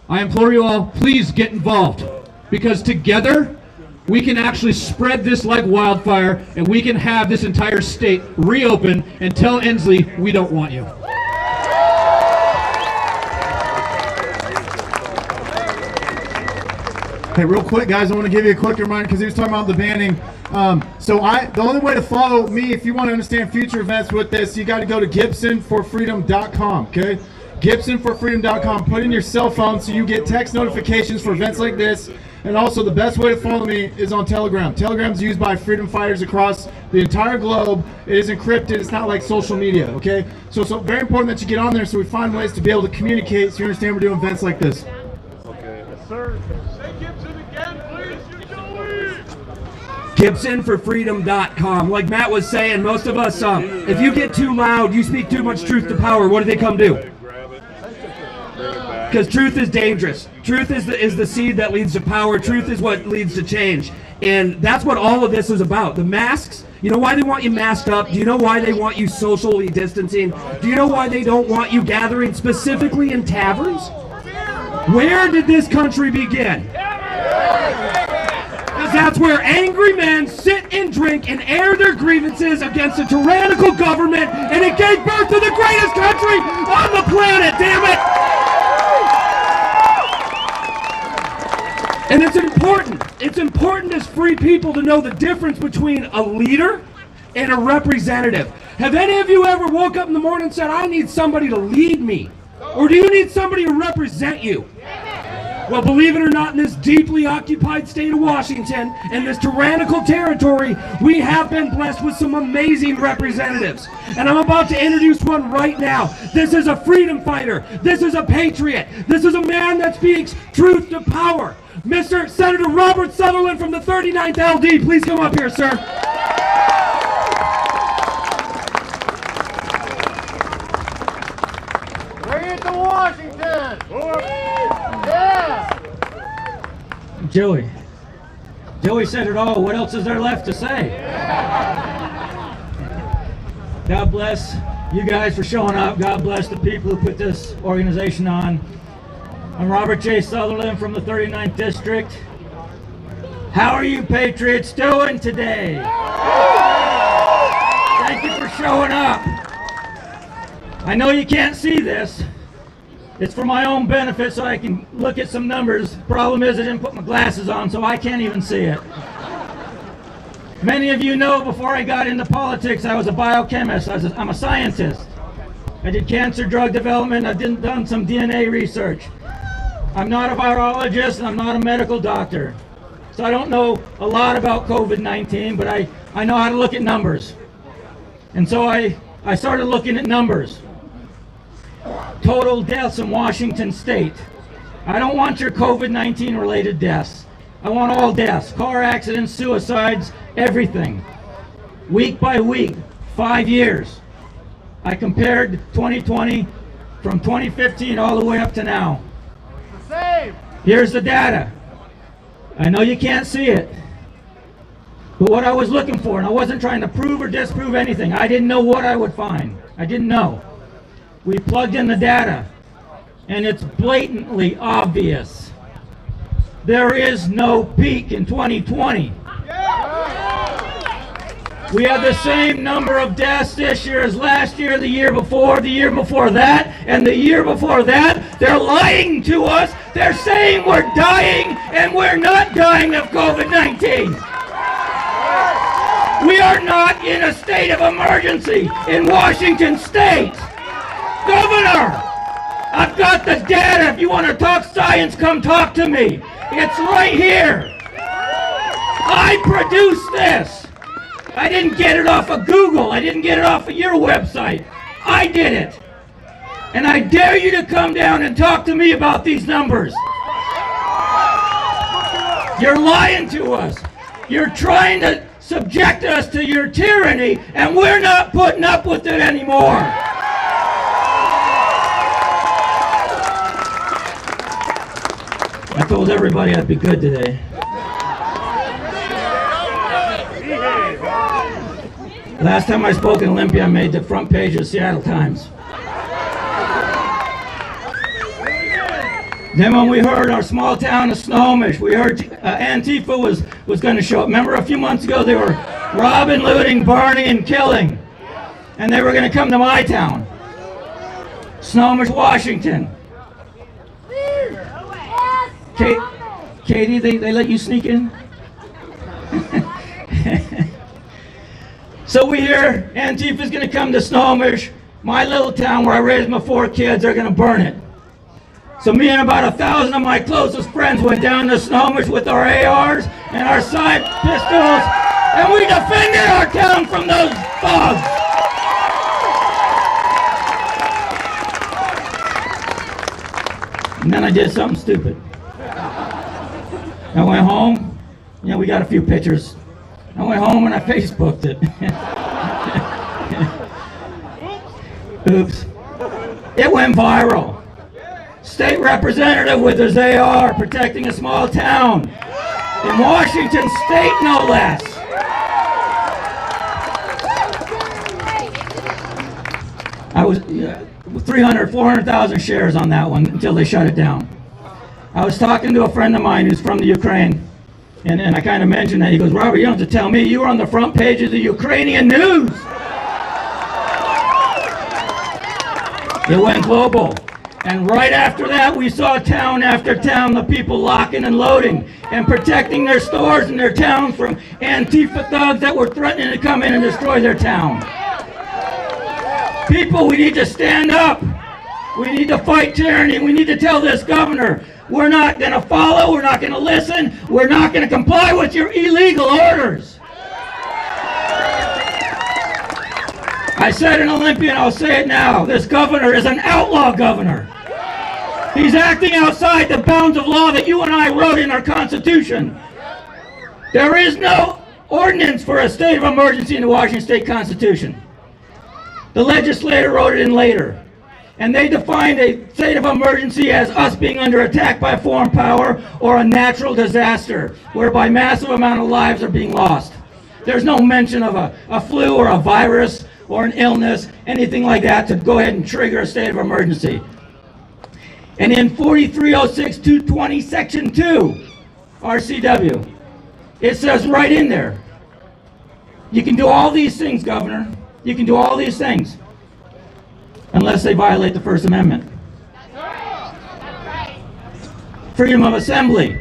I implore you all, please get involved because together we can actually spread this like wildfire and we can have this entire state reopen and tell Inslee we don't want you. Okay, real quick, guys, I want to give you a quick reminder because he was talking about the banning. The only way to follow me, if you want to understand future events with this, you got to go to GibsonForFreedom.com, okay? GibsonForFreedom.com. Put in your cell phone so you get text notifications for events like this. And also, the best way to follow me is on Telegram. Telegram is used by freedom fighters across the entire globe. It is encrypted. It's not like social media, okay? So very important that you get on there so we find ways to be able to communicate so you understand we're doing events like this. Okay. Yes, sir. Say Gibson again, please. You Joey. GibsonForFreedom.com. Like Matt was saying, most of us, if you get too loud, you speak too much truth to power, what do they come do? Because truth is dangerous. Truth is the seed that leads to power. Truth is what leads to change. And that's what all of this is about. The masks, you know why they want you masked up? Do you know why they want you socially distancing? Do you know why they don't want you gathering specifically in taverns? Where did this country begin? Because that's where angry men sit and drink and air their grievances against a tyrannical government, and it gave birth to the greatest country on the planet, damn it! And it's important as free people to know the difference between a leader and a representative. Have any of you ever woke up in the morning and said, I need somebody to lead me? Or do you need somebody to represent you? Well, believe it or not, in this deeply occupied state of Washington and this tyrannical territory, we have been blessed with some amazing representatives. And I'm about to introduce one right now. This is a freedom fighter. This is a patriot. This is a man that speaks truth to power. Mr. Senator Robert Sutherland from the 39th LD. Please come up here, sir. Bring it to Washington! Yeah! Joey said it all. What else is there left to say? God bless you guys for showing up. God bless the people who put this organization on. I'm Robert J. Sutherland from the 39th District. How are you Patriots doing today? Thank you for showing up. I know you can't see this. It's for my own benefit so I can look at some numbers. Problem is I didn't put my glasses on, so I can't even see it. Many of you know before I got into politics I was a biochemist. I'm a scientist. I did cancer drug development. I've done some DNA research. I'm not a virologist and I'm not a medical doctor. So I don't know a lot about COVID-19, but I know how to look at numbers. And so I started looking at numbers. Total deaths in Washington State. I don't want your COVID-19 related deaths. I want all deaths, car accidents, suicides, everything. Week by week, 5 years. I compared 2020 from 2015 all the way up to now. Here's the data. I know you can't see it, but what I was looking for, and I wasn't trying to prove or disprove anything. I didn't know what I would find. I didn't know. We plugged in the data, and it's blatantly obvious. There is no peak in 2020. We had the same number of deaths this year as last year, the year before that, and the year before that. They're lying to us. They're saying we're dying, and we're not dying of COVID-19. We are not in a state of emergency in Washington State. Governor, I've got the data. If you want to talk science, come talk to me. It's right here. I produced this. I didn't get it off of Google. I didn't get it off of your website. I did it. And I dare you to come down and talk to me about these numbers. You're lying to us. You're trying to subject us to your tyranny, and we're not putting up with it anymore. I told everybody I'd be good today. Last time I spoke in Olympia, I made the front page of the Seattle Times. Then when we heard our small town of Snohomish, we heard Antifa was going to show up. Remember a few months ago they were robbing, looting, burning, and killing. And they were going to come to my town, Snohomish, Washington. Katie, they let you sneak in? So we hear Antifa's gonna come to Snohomish, my little town where I raised my 4 kids, they're gonna burn it. So me and about 1,000 of my closest friends went down to Snohomish with our ARs and our side pistols, and we defended our town from those thugs. And then I did something stupid. I went home, we got a few pictures. I went home and I Facebooked it. Oops. It went viral. State representative with his AR protecting a small town. In Washington State, no less. I was 300, 400,000 shares on that one until they shut it down. I was talking to a friend of mine who's from the Ukraine, and I kind of mentioned that. He goes, Robert, you don't have to tell me, you were on the front page of the Ukrainian news. It went global. And right after that, we saw town after town, the people locking and loading and protecting their stores and their towns from Antifa thugs that were threatening to come in and destroy their town. People, we need to stand up. We need to fight tyranny. We need to tell this governor, we're not going to follow, we're not going to listen, we're not going to comply with your illegal orders. I said in Olympia, and I'll say it now, this governor is an outlaw governor. He's acting outside the bounds of law that you and I wrote in our Constitution. There is no ordinance for a state of emergency in the Washington State Constitution. The legislature wrote it in later. And they defined a state of emergency as us being under attack by a foreign power or a natural disaster, whereby massive amount of lives are being lost. There's no mention of a flu or a virus or an illness, anything like that, to go ahead and trigger a state of emergency. And in 4306-220, Section 2, RCW, it says right in there, you can do all these things, Governor. You can do all these things, unless they violate the First Amendment. Freedom of assembly,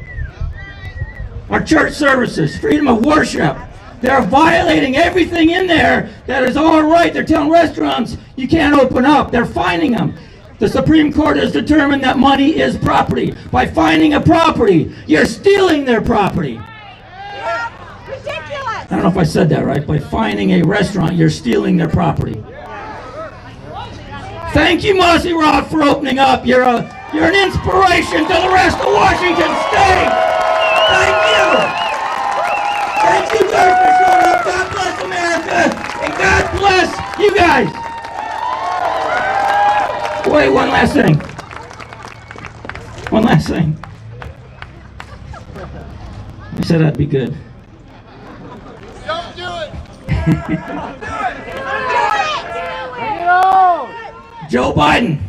our church services, freedom of worship. They're violating everything in there that is all right. They're telling restaurants you can't open up. They're fining them. The Supreme Court has determined that money is property. By fining a property, you're stealing their property. I don't know if I said that right. By fining a restaurant, you're stealing their property. Thank you, Mossyrock, for opening up. You're an inspiration to the rest of Washington State. Thank you. Thank you, guys, for showing up. God bless America, and God bless you guys. Wait, one last thing. One last thing. I said I'd be good. Don't do it. Joe Biden.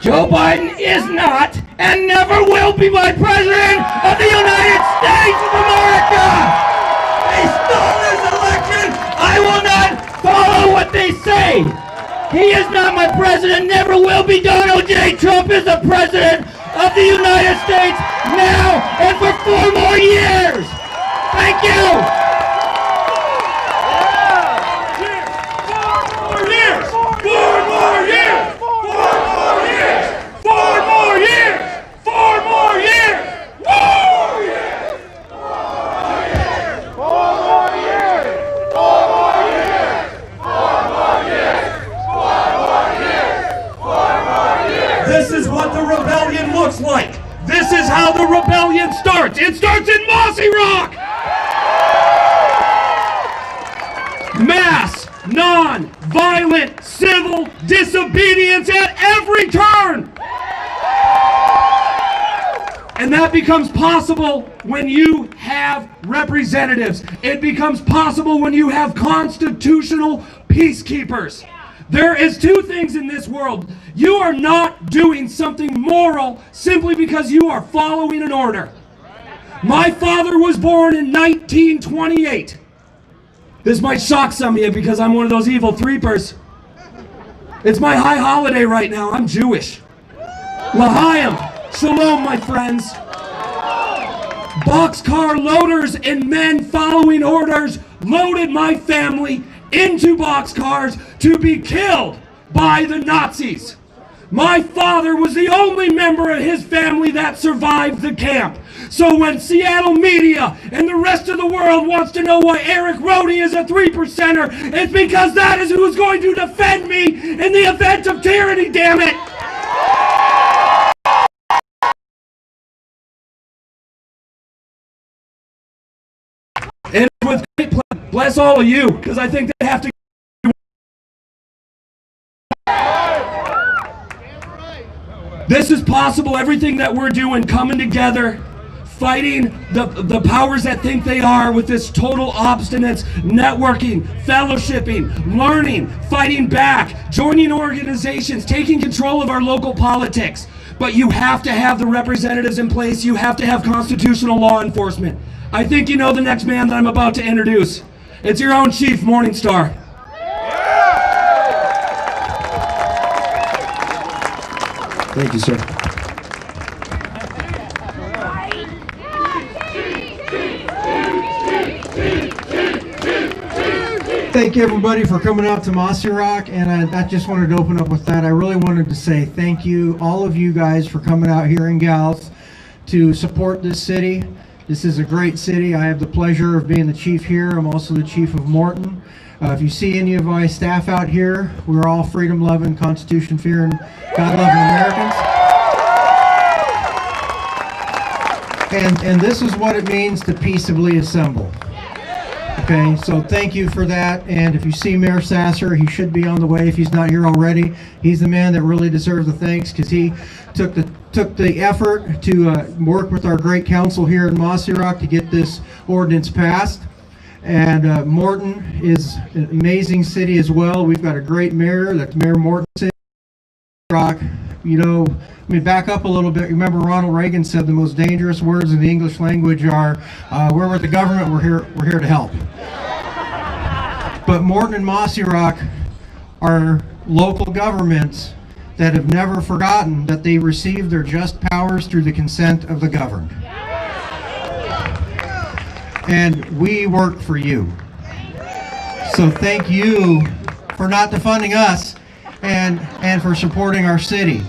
Joe Biden is not and never will be my president of the United States of America. They stole this election. I will not follow what they say. He is not my president, never will be. Donald J. Trump is the president of the United States now and for 4 more years. Thank you. 4 more years. 4 more years. 4 more years. 4 more years. 4 more years. 4 more years. 4 more years. 4 more years. 4 more years. 4 more years. 4 more years. This is what the rebellion looks like. This is how the rebellion starts. It starts in Mossyrock. Mass, non-violent, civil disobedience at every turn. And that becomes possible when you have representatives. It becomes possible when you have constitutional peacekeepers. There is 2 things in this world. You are not doing something moral simply because you are following an order. My father was born in 1928. This might shock some of you because I'm one of those evil threepers. It's my high holiday right now. I'm Jewish. L'chaim. Shalom, my friends. Boxcar loaders and men following orders loaded my family into boxcars to be killed by the Nazis. My father was the only member of his family that survived the camp. So when Seattle media and the rest of the world wants to know why Eric Roney is a 3%er, it's because that is who is going to defend me in the event of tyranny, damn it! And with great pleasure, bless all of you, because I think they have to. This is possible, everything that we're doing, coming together, fighting the powers that think they are with this total obstinance, networking, fellowshipping, learning, fighting back, joining organizations, taking control of our local politics. But you have to have the representatives in place. You have to have constitutional law enforcement. I think you know the next man that I'm about to introduce. It's your own Chief Morningstar. Thank you, sir. Thank you, everybody, for coming out to Mossyrock, and I just wanted to open up with that. I really wanted to say thank you, all of you guys, for coming out here and gals to support this city. This is a great city. I have the pleasure of being the chief here. I'm also the chief of Morton. If you see any of my staff out here, we're all freedom-loving, Constitution-fearing, God-loving Americans. And this is what it means to peaceably assemble. Okay, so thank you for that. And if you see Mayor Sasser, he should be on the way if he's not here already. He's the man that really deserves the thanks, because he took the effort to work with our great council here in Mossyrock to get this ordinance passed. And Morton is an amazing city as well. We've got a great mayor, that's Mayor Morton. You know, let me back up a little bit. Remember, Ronald Reagan said the most dangerous words in the English language are, we're with the government, we're here to help. But Morton and Mossyrock are local governments that have never forgotten that they received their just powers through the consent of the governed. And we work for you. So thank you for not defunding us and for supporting our city.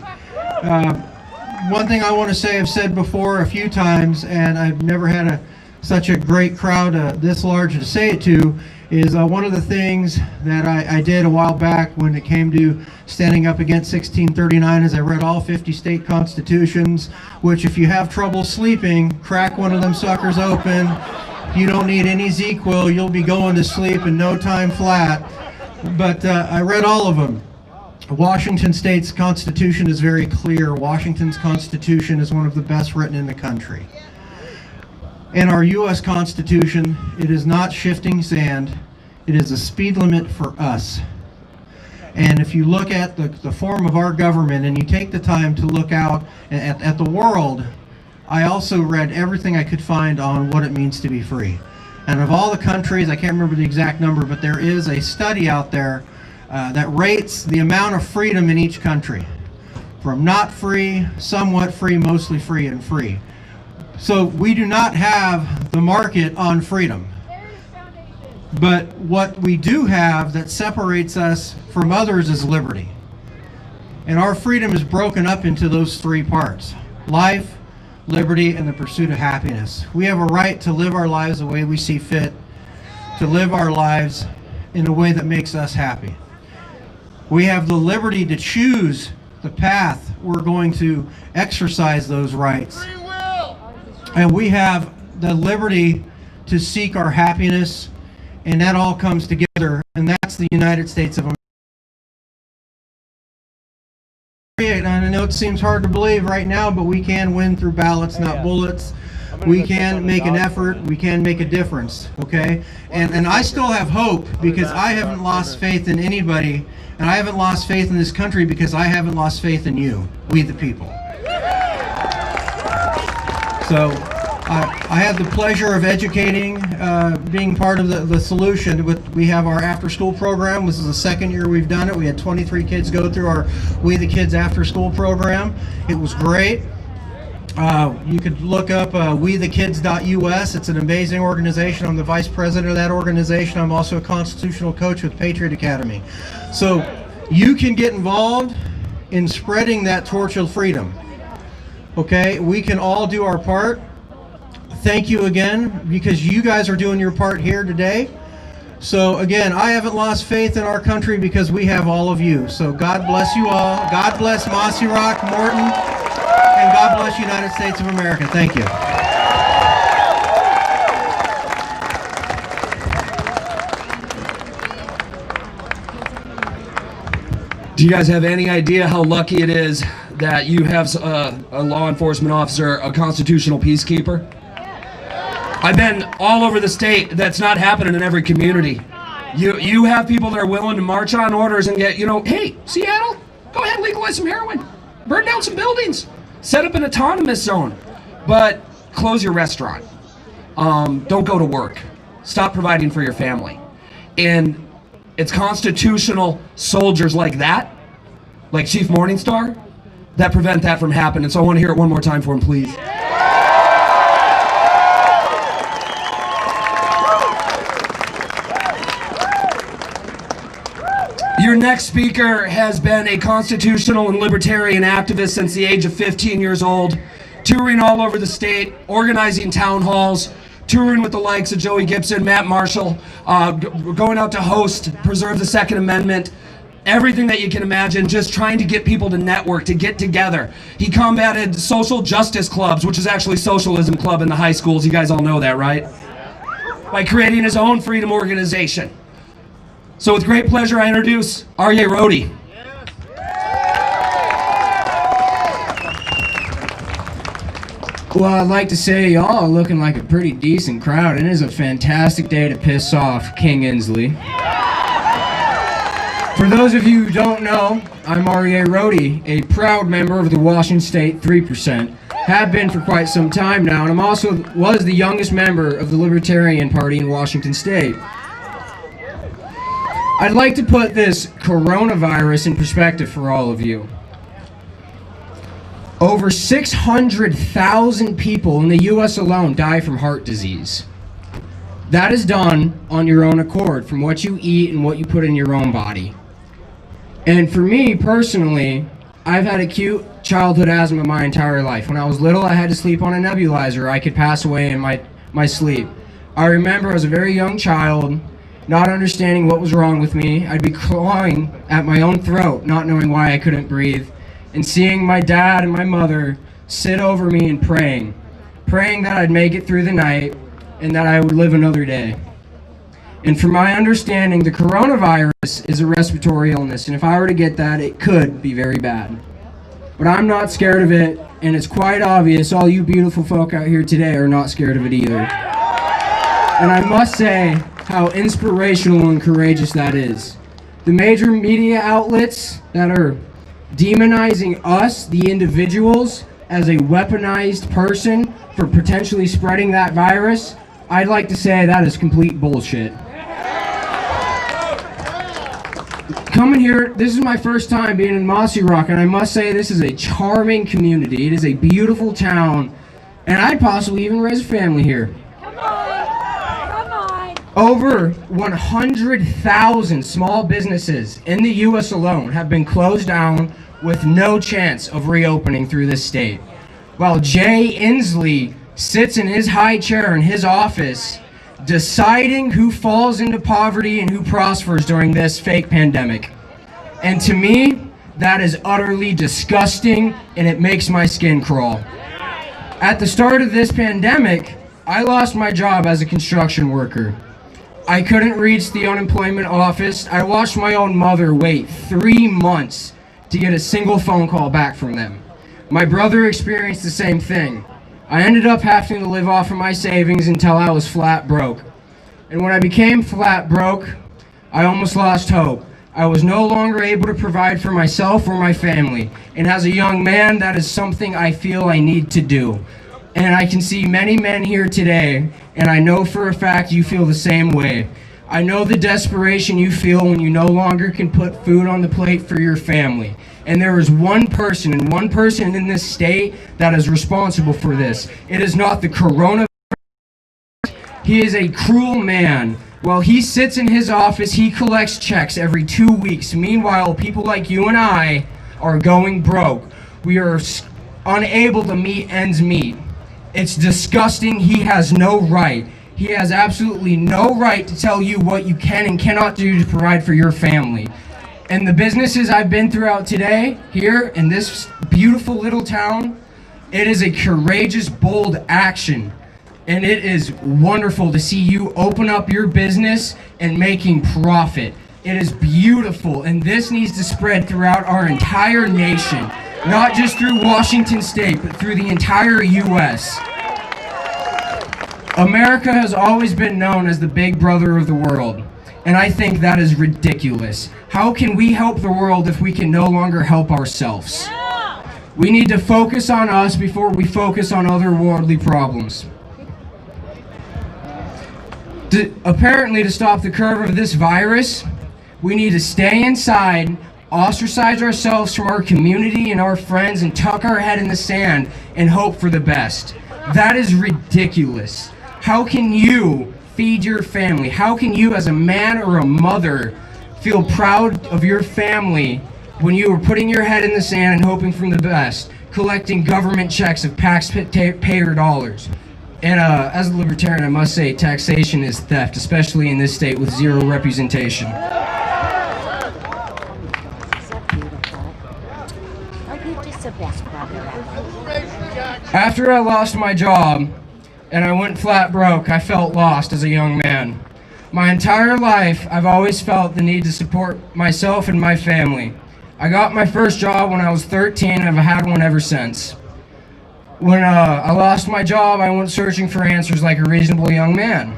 One thing I want to say, I've said before a few times, and I've never had such a great crowd this large to say it to, is one of the things that I did a while back when it came to standing up against 1639 is I read all 50 state constitutions, which if you have trouble sleeping, crack one of them suckers open. You don't need any ZQL, you'll be going to sleep in no time flat. But I read all of them. Washington State's Constitution is very clear. Washington's Constitution is one of the best written in the country. In our U.S. Constitution, it is not shifting sand. It is a speed limit for us. And if you look at the form of our government and you take the time to look out at the world, I also read everything I could find on what it means to be free. And of all the countries, I can't remember the exact number, but there is a study out there that rates the amount of freedom in each country. From not free, somewhat free, mostly free, and free. So we do not have the market on freedom. But what we do have that separates us from others is liberty. And our freedom is broken up into those three parts: life, liberty, and the pursuit of happiness. We have a right to live our lives the way we see fit, to live our lives in a way that makes us happy. We have the liberty to choose the path we're going to exercise those rights. And we have the liberty to seek our happiness, and that all comes together, and that's the United States of America. And I know it seems hard to believe right now, but we can win through ballots, not bullets. We can make an effort, we can make a difference, okay? And I still have hope, because I haven't lost faith in anybody, and I haven't lost faith in this country because I haven't lost faith in you, we the people. So I had the pleasure of educating being part of the solution. We have our after-school program. This is the second year we've done it. We had 23 kids go through our We the Kids after-school program. It was great. You could look up wethekids.us. It's an amazing organization. I'm the vice president of that organization. I'm also a constitutional coach with Patriot Academy. So you can get involved in spreading that torch of freedom. Okay, we can all do our part. Thank you again, because you guys are doing your part here today. So again, I haven't lost faith in our country because we have all of you. So God bless you all. God bless Mossyrock, MORTON, and God bless United States of America. Thank you. Do you guys have any idea how lucky it is that you have a law enforcement officer, a constitutional peacekeeper? I've been all over the state. That's not happening in every community. You have people that are willing to march on orders and get, hey, Seattle, go ahead and legalize some heroin. Burn down some buildings. Set up an autonomous zone. But close your restaurant. Don't go to work. Stop providing for your family. And it's constitutional soldiers like that, like Chief Morningstar, that prevent that from happening. So I want to hear it one more time for him, please. Your next speaker has been a constitutional and libertarian activist since the age of 15 years old, touring all over the state, organizing town halls, touring with the likes of Joey Gibson, Matt Marshall, going out to host, preserve the Second Amendment, everything that you can imagine, just trying to get people to network, to get together. He combated social justice clubs, which is actually socialism club in the high schools. You guys all know that, right? By creating his own freedom organization. So with great pleasure, I introduce R.A. Rhodey. Well, I'd like to say y'all are looking like a pretty decent crowd, and it is a fantastic day to piss off King Inslee. For those of you who don't know, I'm R.A. Rhodey, a proud member of the Washington State 3%. Have been for quite some time now, and I'm also was the youngest member of the Libertarian Party in Washington State. I'd like to put this coronavirus in perspective for all of you. Over 600,000 people in the U.S. alone die from heart disease. That is done on your own accord, from what you eat and what you put in your own body. And for me personally, I've had acute childhood asthma my entire life. When I was little, I had to sleep on a nebulizer. I could pass away in my sleep. I remember as a very young child, not understanding what was wrong with me. I'd be clawing at my own throat, not knowing why I couldn't breathe, and seeing my dad and my mother sit over me and praying that I'd make it through the night and that I would live another day. And from my understanding, the coronavirus is a respiratory illness, and if I were to get that, it could be very bad. But I'm not scared of it, and it's quite obvious all you beautiful folk out here today are not scared of it either. And I must say how inspirational and courageous that is. The major media outlets that are demonizing us, the individuals, as a weaponized person for potentially spreading that virus, I'd like to say that is complete bullshit. Coming here, this is my first time being in Mossyrock, and I must say this is a charming community. It is a beautiful town, and I'd possibly even raise a family here. Over 100,000 small businesses in the U.S. alone have been closed down with no chance of reopening through this state. While Jay Inslee sits in his high chair in his office deciding who falls into poverty and who prospers during this fake pandemic. And to me, that is utterly disgusting, and it makes my skin crawl. At the start of this pandemic, I lost my job as a construction worker. I couldn't reach the unemployment office. I watched my own mother wait 3 months to get a single phone call back from them. My brother experienced the same thing. I ended up having to live off of my savings until I was flat broke. And when I became flat broke, I almost lost hope. I was no longer able to provide for myself or my family. And as a young man, that is something I feel I need to do. And I can see many men here today, and I know for a fact you feel the same way. I know the desperation you feel when you no longer can put food on the plate for your family. And there is one person, and one person in this state that is responsible for this. It is not the coronavirus. He is a cruel man. While he sits in his office, he collects checks every 2 weeks. Meanwhile, people like you and I are going broke. We are unable to meet ends meet. It's disgusting. He has no right. He has absolutely no right to tell you what you can and cannot do to provide for your family. And the businesses I've been throughout today, here in this beautiful little town, it is a courageous, bold action. And it is wonderful to see you open up your business and making profit. It is beautiful, and this needs to spread throughout our entire nation, not just through Washington State, but through the entire U.S. America has always been known as the big brother of the world, and I think that is ridiculous. How can we help the world if we can no longer help ourselves? We need to focus on us before we focus on other worldly problems. Apparently, to stop the curve of this virus, we need to stay inside, ostracize ourselves from our community and our friends, and tuck our head in the sand and hope for the best. That is ridiculous. How can you feed your family? How can you, as a man or a mother, feel proud of your family when you are putting your head in the sand and hoping for the best, collecting government checks of taxpayer dollars? And as a libertarian, I must say taxation is theft, especially in this state with zero representation. After I lost my job and I went flat broke, I felt lost as a young man. My entire life, I've always felt the need to support myself and my family. I got my first job when I was 13, and I've had one ever since. When I lost my job, I went searching for answers like a reasonable young man.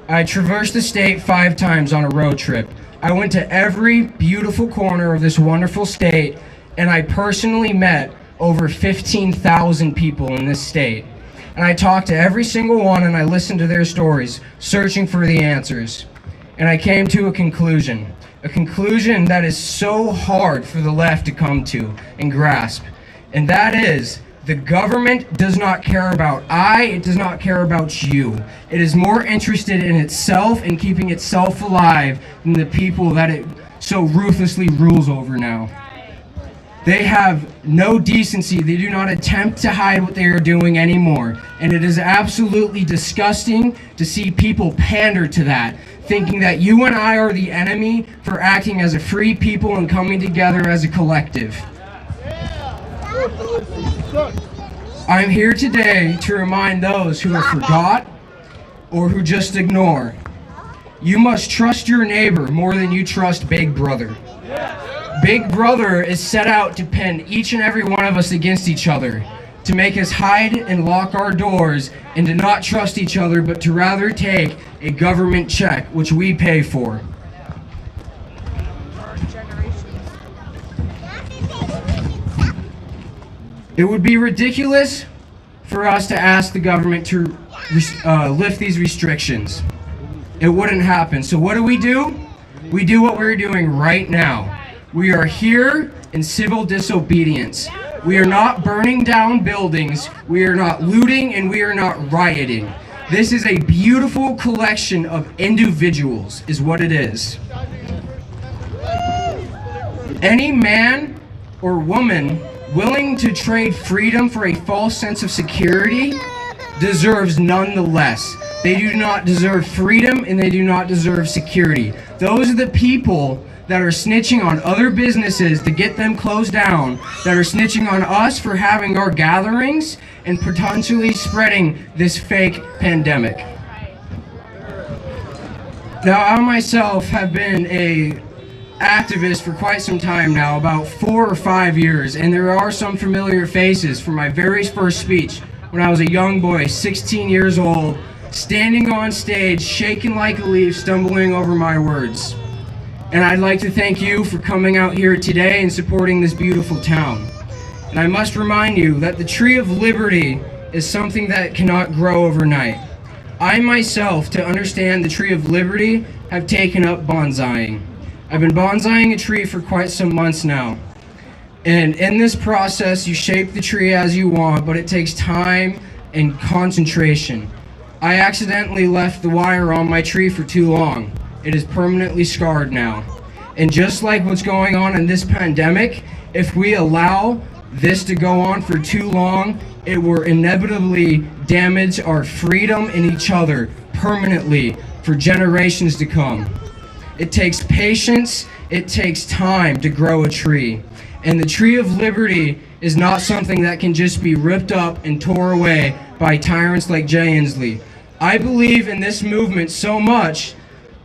I traversed the state 5 times on a road trip. I went to every beautiful corner of this wonderful state, and I personally met over 15,000 people in this state. And I talked to every single one, and I listened to their stories, searching for the answers. And I came to a conclusion that is so hard for the left to come to and grasp. And that is, the government does not care about it does not care about you. It is more interested in itself and keeping itself alive than the people that it so ruthlessly rules over now. They have no decency. They do not attempt to hide what they are doing anymore. And it is absolutely disgusting to see people pander to that, thinking that you and I are the enemy for acting as a free people and coming together as a collective. I'm here today to remind those who have forgot or who just ignore. You must trust your neighbor more than you trust Big Brother. Big Brother is set out to pin each and every one of us against each other, to make us hide and lock our doors, and to not trust each other, but to rather take a government check, which we pay for. It would be ridiculous for us to ask the government to lift these restrictions. It wouldn't happen. So what do? We do what we're doing right now. We are here in civil disobedience. We are not burning down buildings, we are not looting, and we are not rioting. This is a beautiful collection of individuals, is what it is. Any man or woman willing to trade freedom for a false sense of security deserves none the less. They do not deserve freedom, and they do not deserve security. Those are the people that are snitching on other businesses to get them closed down, that are snitching on us for having our gatherings and potentially spreading this fake pandemic. Now, I myself have been an activist for quite some time now, about 4 or 5 years, and there are some familiar faces from my very first speech when I was a young boy, 16 years old, standing on stage, shaking like a leaf, stumbling over my words. And I'd like to thank you for coming out here today and supporting this beautiful town. And I must remind you that the tree of liberty is something that cannot grow overnight. I myself, to understand the tree of liberty, have taken up bonsaiing. I've been bonsaiing a tree for quite some months now. And in this process, you shape the tree as you want, but it takes time and concentration. I accidentally left the wire on my tree for too long. It is permanently scarred now. And just like what's going on in this pandemic, if we allow this to go on for too long, it will inevitably damage our freedom and each other permanently for generations to come. It takes patience, it takes time to grow a tree. And the tree of liberty is not something that can just be ripped up and tore away by tyrants like Jay Inslee. I believe in this movement so much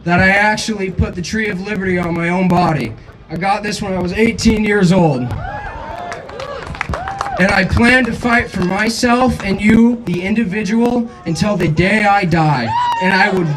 that I actually put the tree of liberty on my own body. I got this when I was 18 years old. And I plan to fight for myself and you, the individual, until the day I die. And I would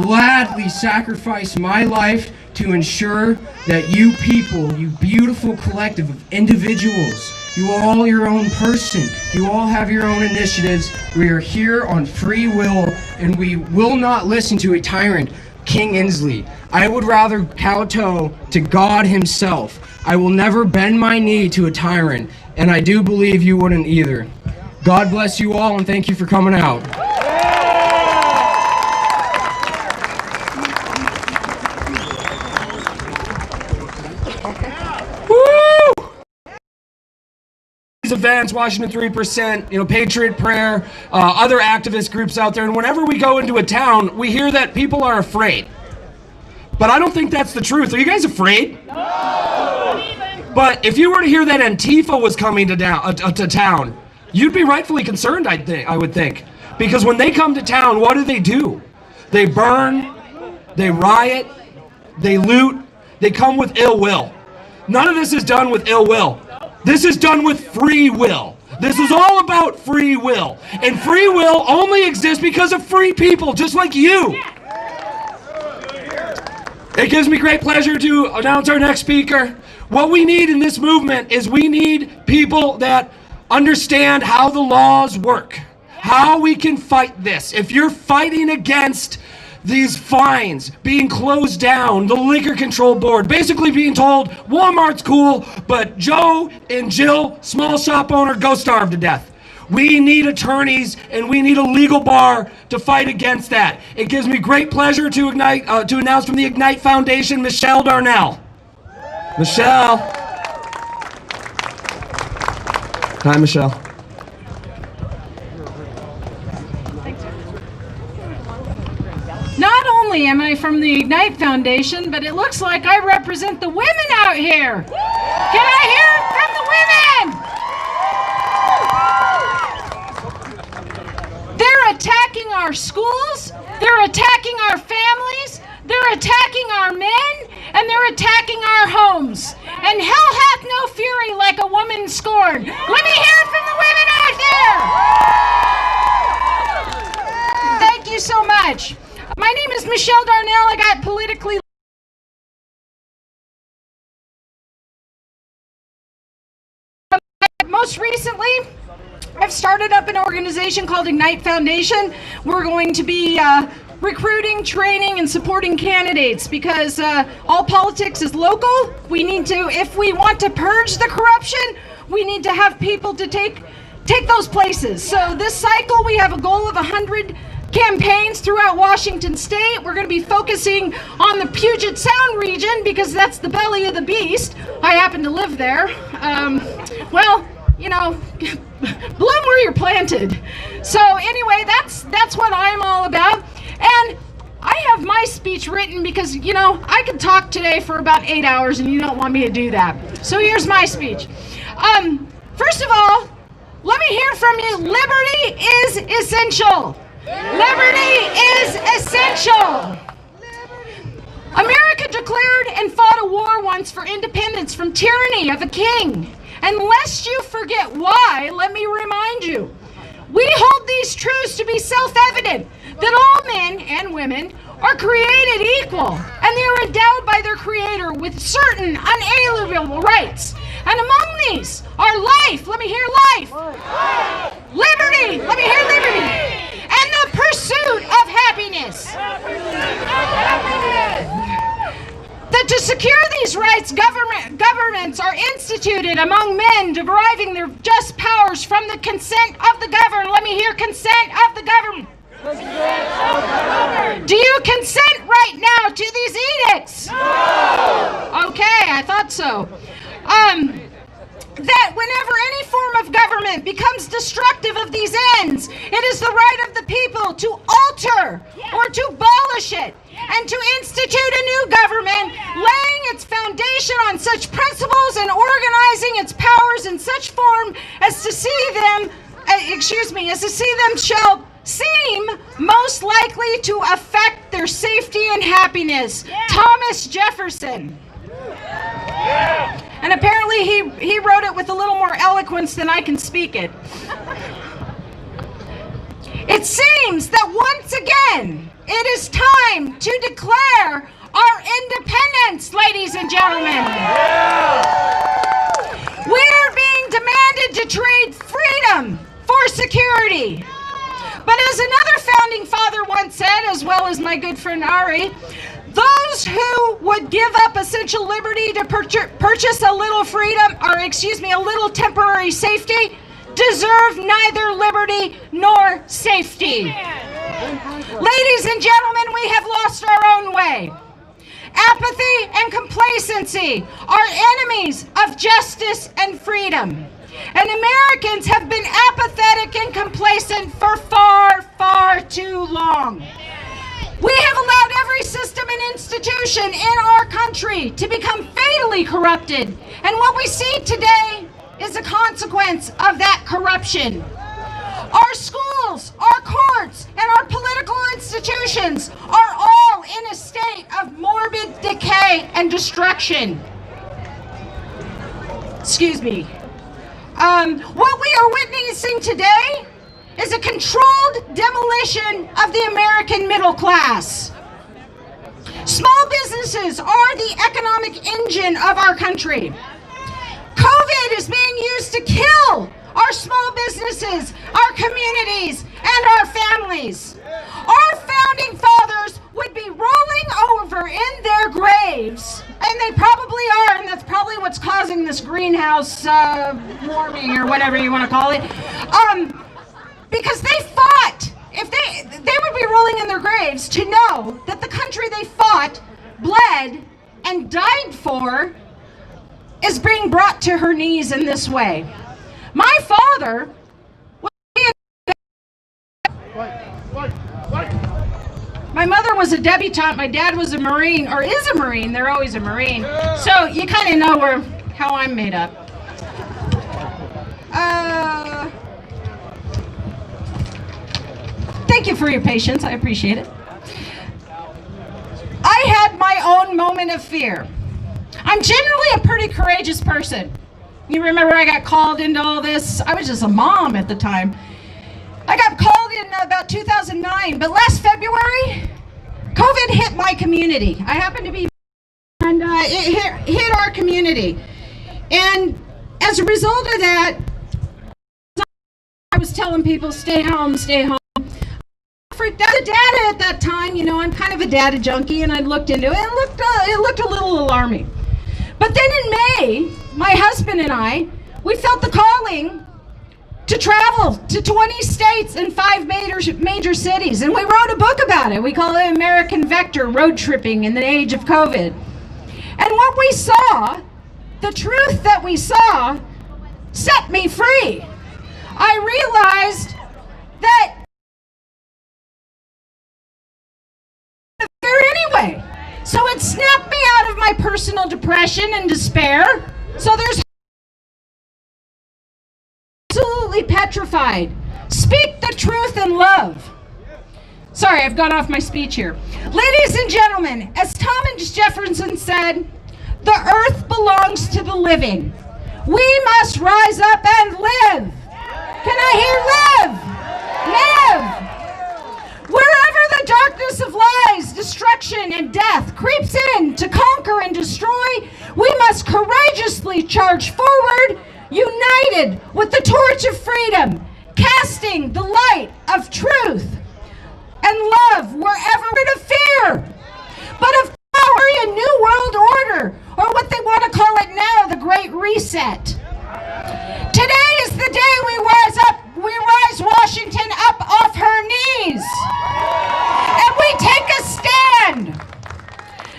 gladly sacrifice my life to ensure that you people, you beautiful collective of individuals, you are all your own person, you all have your own initiatives. We are here on free will, and we will not listen to a tyrant, King Inslee. I would rather kowtow to God himself. I will never bend my knee to a tyrant, and I do believe you wouldn't either. God bless you all, and thank you for coming out. Events, Washington 3%, Patriot Prayer, other activist groups out there, and whenever we go into a town, we hear that people are afraid. But I don't think that's the truth. Are you guys afraid? No! But if you were to hear that Antifa was coming to town, you'd be rightfully concerned, I would think. Because when they come to town, what do? They burn, they riot, they loot, they come with ill will. None of this is done with ill will. This is done with free will. This is all about free will. And free will only exists because of free people, just like you. It gives me great pleasure to announce our next speaker. What we need in this movement is we need people that understand how the laws work, how we can fight this. If you're fighting against these fines being closed down, the liquor control board basically being told Walmart's cool, but Joe and Jill, small shop owner, go starve to death. We need attorneys and we need a legal bar to fight against that. It gives me great pleasure to announce from the Ignite Foundation, Michelle Darnell. Michelle. Hi, Michelle. Not only am I from the Ignite Foundation, but it looks like I represent the women out here. Can I hear it from the women? They're attacking our schools, they're attacking our families, they're attacking our men, and they're attacking our homes. And hell hath no fury like a woman scorned. Let me hear it from the women out there. Thank you so much. My name is Michelle Darnell. I got politically most recently, I've started up an organization called Ignite Foundation. We're going to be recruiting, training, and supporting candidates because all politics is local. We need to, if we want to purge the corruption, we need to have people to take those places. So this cycle, we have a goal of 100 campaigns throughout Washington State. We're going to be focusing on the Puget Sound region because that's the belly of the beast. I happen to live there. Well, you know, bloom where you're planted. So anyway, that's what I'm all about. And I have my speech written because, you know, I could talk today for about 8 hours and you don't want me to do that. So here's my speech. First of all, let me hear from you. Liberty is essential. Liberty is essential. America declared and fought a war once for independence from tyranny of a king. And lest you forget why, let me remind you. We hold these truths to be self-evident, that all men and women are created equal, and they are endowed by their Creator with certain unalienable rights. And among these are life, let me hear life, liberty, liberty. Let me hear liberty. And the pursuit of happiness. That to secure these rights, governments are instituted among men deriving their just powers from the consent of the governed. Let me hear consent of the governed. Do you consent right now to these edicts? No. Okay, I thought so. That whenever any form of government becomes destructive of these ends, it is the right of the people to alter or to abolish it and to institute a new government, laying its foundation on such principles and organizing its powers in such form as to see them, shall seem most likely to affect their safety and happiness. Thomas Jefferson. And apparently he wrote it with a little more eloquence than I can speak it. It seems that once again, it is time to declare our independence, ladies and gentlemen. We are being demanded to trade freedom for security. But as another founding father once said, as well as my good friend Ari, those who would give up essential liberty to purchase a little freedom, or a little temporary safety, deserve neither liberty nor safety. Ladies and gentlemen, we have lost our own way. Apathy and complacency are enemies of justice and freedom. And Americans have been apathetic and complacent for far, far too long. We have allowed every system and institution in our country to become fatally corrupted. And what we see today is a consequence of that corruption. Our schools, our courts, and our political institutions are all in a state of morbid decay and destruction. Excuse me. What we are witnessing today is a controlled demolition of the American middle class. Small businesses are the economic engine of our country. COVID is being used to kill our small businesses, our communities, and our families. Our founding fathers would be rolling over in their graves, and they probably are, and that's probably what's causing this greenhouse warming or whatever you want to call it, because they fought. If they would be rolling in their graves to know that the country they fought, bled, and died for is being brought to her knees in this way. My father was my mother was a debutante. My dad was a Marine, or is a Marine. They're always a Marine. So you kind of know how I'm made up. Thank you for your patience. I appreciate it. I had my own moment of fear. I'm generally a pretty courageous person. You remember I got called into all this? I was just a mom at the time. I got called in about 2009, but last February, COVID hit my community. I happened to be, and it hit our community. And as a result of that, I was telling people, stay home, stay home. I freaked out. The data at that time, you know, I'm kind of a data junkie, and I looked into it, and it looked a little alarming. But then in May, my husband and I, we felt the calling to travel to 20 states and 5 major cities. And we wrote a book about it. We call it American Vector, Road Tripping in the Age of COVID. And what we saw, the truth that we saw, set me free. I realized that anyway. So it snapped me out of my personal depression and despair. So there's absolutely petrified. Speak the truth in love. Sorry, I've gone off my speech here. Ladies and gentlemen, as Thomas Jefferson said, the earth belongs to the living. We must rise up and live. Can I hear live? Live. Wherever the darkness of lies, destruction, and death creeps in to conquer and destroy, we must courageously charge forward, united with the torch of freedom, casting the light of truth and love wherever of fear, but of power, a new world order, or what they want to call it now, the Great Reset. Today is the day we rise Washington up off her knees, and we take a stand.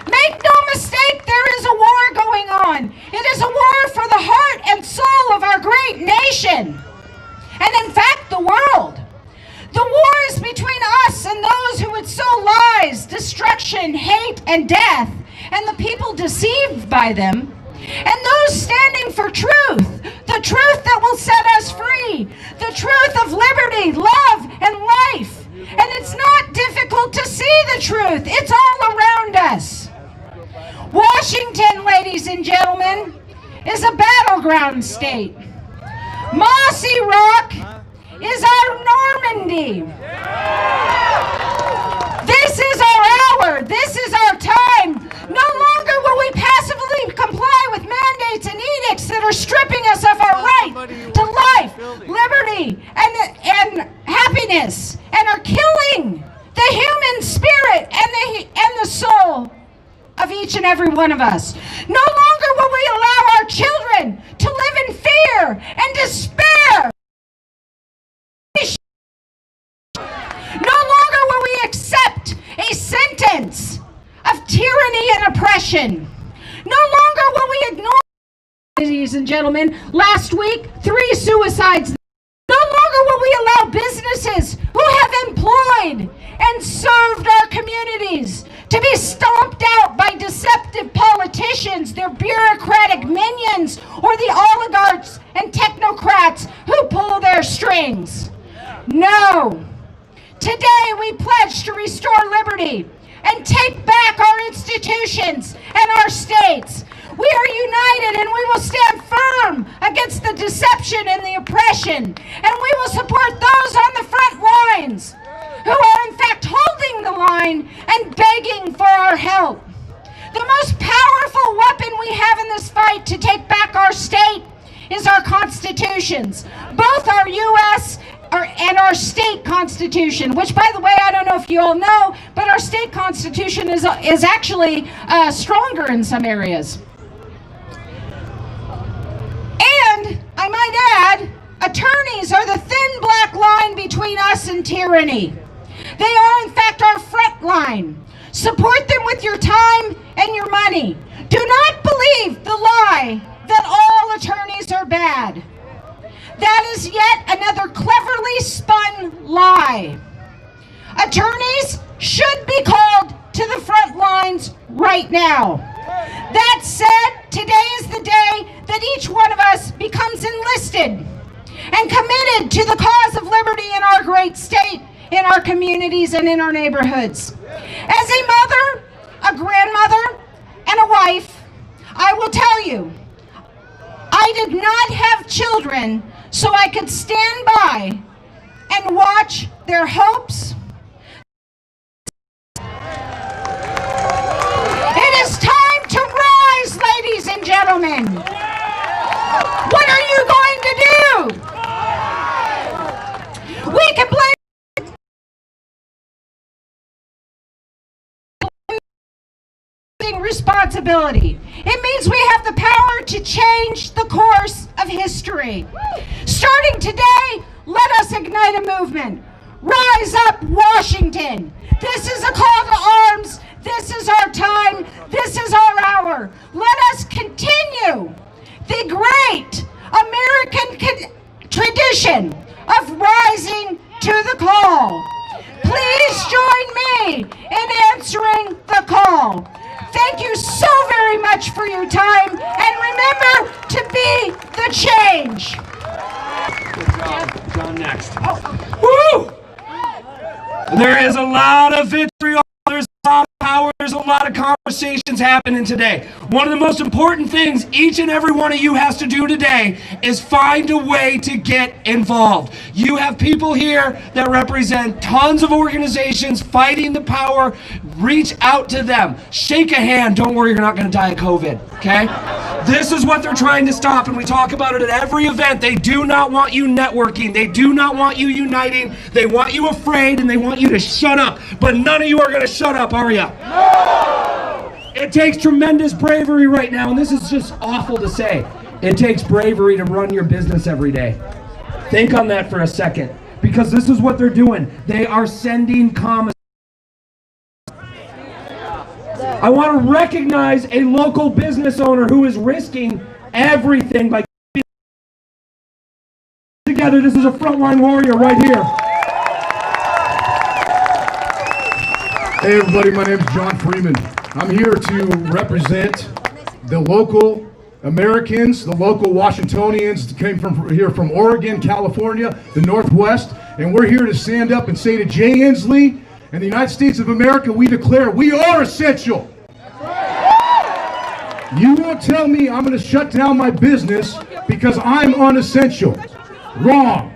Make no mistake, there is a war going on. It is a war for the heart and soul of our great nation, and in fact, the world. The war is between us and those who would sow lies, destruction, hate, and death, and the people deceived by them, and those standing for truth, the truth that will set us free, the truth of liberty, love, and life. And it's not difficult to see the truth. It's all around us. Washington, ladies and gentlemen, is a battleground state. Mossyrock is our Normandy. This is our hour. This is our time. No longer will we passively comply with mandates and edicts that are stripping us of our right to life, liberty, and happiness, and are killing the human spirit and the soul of each and every one of us. No longer will we allow our children to live in fear and despair. No longer will we accept a sentence of tyranny and oppression. No longer will we ignore, ladies and gentlemen, last week, 3 suicides. No longer will we allow businesses who have employed and served our communities to be stomped out by deceptive politicians, their bureaucratic minions, or the oligarchs and technocrats who pull their strings. No. Today we pledge to restore liberty and take back our institutions and our states. We are united and we will stand firm against the deception and the oppression. And we will support those on the front lines who are in fact holding the line and begging for our help. The most powerful weapon we have in this fight to take back our state is our constitutions, both our U.S. and our state constitution, which, by the way, I don't know if you all know, but our state constitution is actually stronger in some areas. And I might add, attorneys are the thin black line between us and tyranny. They are, in fact, our front line. Support them with your time and your money. Do not believe the lie that all attorneys are bad. That is yet another cleverly spun lie. Attorneys should be called to the front lines right now. That said, today is the day that each one of us becomes enlisted and committed to the cause of liberty in our great state, in our communities, and in our neighborhoods. As a mother, a grandmother, and a wife, I will tell you, I did not have children so I could stand by and watch their hopes. It is time to rise, ladies and gentlemen. What are you going to do? We can blame responsibility. It means we have the power to change the course of history. Starting today, let us ignite a movement. Rise up, Washington. This is a call to arms. This is our time. This is our hour. Let us continue the great American tradition of rising to the call. Please join me in answering the call. Thank you so very much for your time, and remember to be the change. Good job. John next. Woo! There is a lot of vitriol, there's a lot of power, there's a lot of conversations happening today. One of the most important things each and every one of you has to do today is find a way to get involved. You have people here that represent tons of organizations fighting the power. Reach out to them. Shake a hand. Don't worry, you're not going to die of COVID, okay? This is what they're trying to stop, and we talk about it at every event. They do not want you networking. They do not want you uniting. They want you afraid, and they want you to shut up. But none of you are going to shut up, are you? No! It takes tremendous bravery right now, and this is just awful to say. It takes bravery to run your business every day. Think on that for a second, because this is what they're doing. They are sending commissaries. I want to recognize a local business owner who is risking everything by keeping together. This is a frontline warrior right here. Hey everybody, my name is John Freeman. I'm here to represent the local Americans, the local Washingtonians that came from here from Oregon, California, the Northwest, and we're here to stand up and say to Jay Inslee and the United States of America, we declare we are essential. You won't tell me I'm going to shut down my business because I'm unessential. Wrong.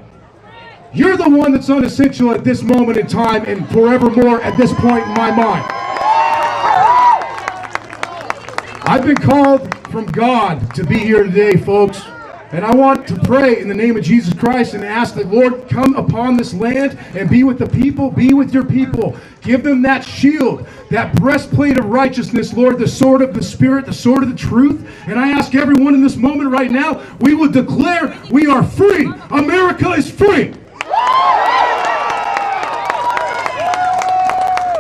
You're the one that's unessential at this moment in time and forevermore at this point in my mind. I've been called from God to be here today, folks. And I want to pray in the name of Jesus Christ and ask that, Lord, come upon this land and be with the people, be with your people. Give them that shield, that breastplate of righteousness, Lord, the sword of the Spirit, the sword of the truth. And I ask everyone in this moment right now, we will declare we are free. America is free.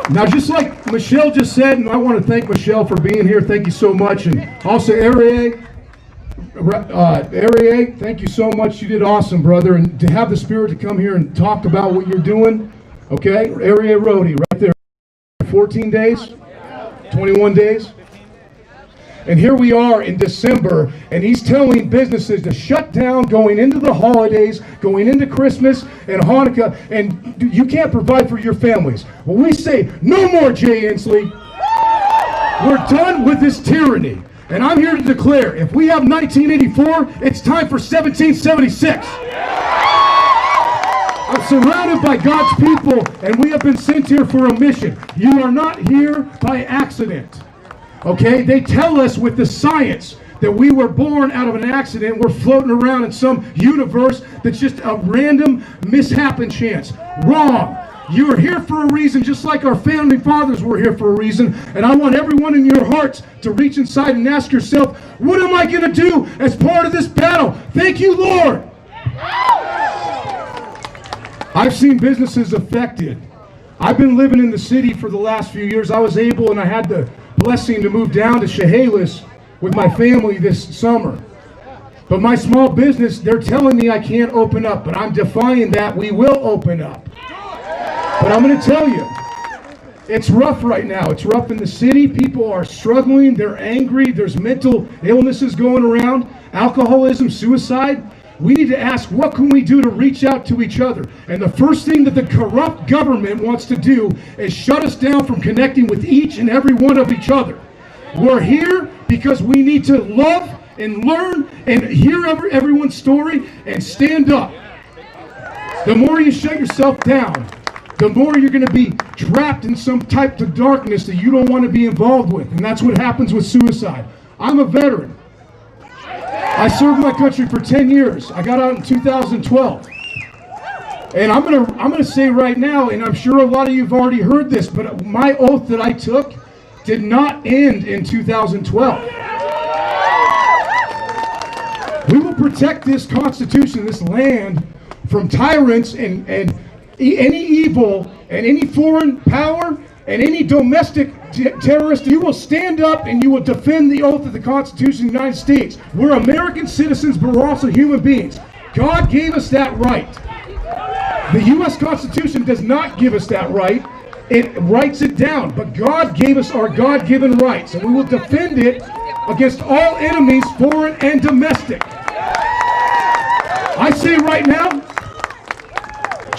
Now, just like Michelle just said, and I want to thank Michelle for being here. Thank you so much. And also, Ariel, thank you so much. You did awesome, brother. And to have the Spirit to come here and talk about what you're doing, okay? Ariel Rhodey, right there. 14 days? 21 days? And here we are in December, and he's telling businesses to shut down going into the holidays, going into Christmas and Hanukkah, and you can't provide for your families. Well, we say, no more, Jay Inslee. We're done with this tyranny. And I'm here to declare, if we have 1984, it's time for 1776. I'm surrounded by God's people, and we have been sent here for a mission. You are not here by accident. Okay, they tell us with the science that we were born out of an accident. We're floating around in some universe that's just a random mishap and chance. Wrong. You are here for a reason, just like our founding fathers were here for a reason. And I want everyone in your hearts to reach inside and ask yourself, what am I going to do as part of this battle? Thank you, Lord. I've seen businesses affected. I've been living in the city for the last few years. I was able, and I had the blessing to move down to Chehalis with my family this summer. But my small business, they're telling me I can't open up, but I'm defying that. We will open up. But I'm going to tell you, it's rough right now. It's rough in the city. People are struggling. They're angry. There's mental illnesses going around, alcoholism, suicide. We need to ask, what can we do to reach out to each other? And the first thing that the corrupt government wants to do is shut us down from connecting with each and every one of each other. We're here because we need to love and learn and hear everyone's story and stand up. The more you shut yourself down, the more you're going to be trapped in some type of darkness that you don't want to be involved with. And that's what happens with suicide. I'm a veteran. I served my country for 10 years. I got out in 2012. And I'm gonna say right now, and I'm sure a lot of you have already heard this, but my oath that I took did not end in 2012. We will protect this Constitution, this land, from tyrants and any evil and any foreign power and any domestic terrorist. You will stand up and you will defend the oath of the Constitution of the United States. We're American citizens, but we're also human beings. God gave us that right. The U.S. Constitution does not give us that right. It writes it down, but God gave us our God-given rights, and we will defend it against all enemies, foreign and domestic. I say right now,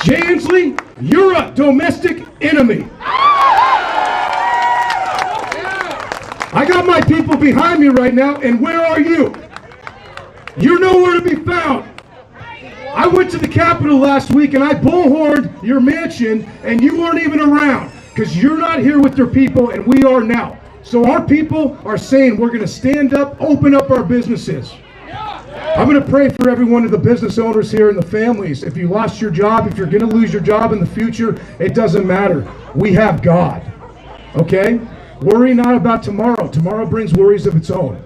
Jay Inslee, you're a domestic enemy. I got my people behind me right now, and where are you? You're nowhere to be found. I went to the Capitol last week and I bullhorned your mansion, and you weren't even around because you're not here with your people, and we are now. So our people are saying we're going to stand up, open up our businesses. I'm going to pray for every one of the business owners here and the families. If you lost your job, if you're going to lose your job in the future, it doesn't matter. We have God. Okay? Worry not about tomorrow. Tomorrow brings worries of its own.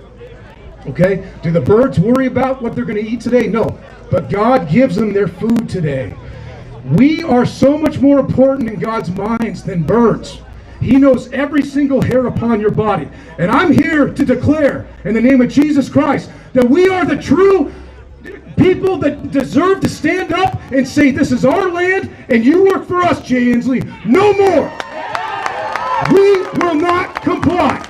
Okay? Do the birds worry about what they're going to eat today? No. But God gives them their food today. We are so much more important in God's minds than birds. He knows every single hair upon your body. And I'm here to declare, in the name of Jesus Christ, that we are the true people that deserve to stand up and say, this is our land, and you work for us, Jay Inslee. No more. We will not comply.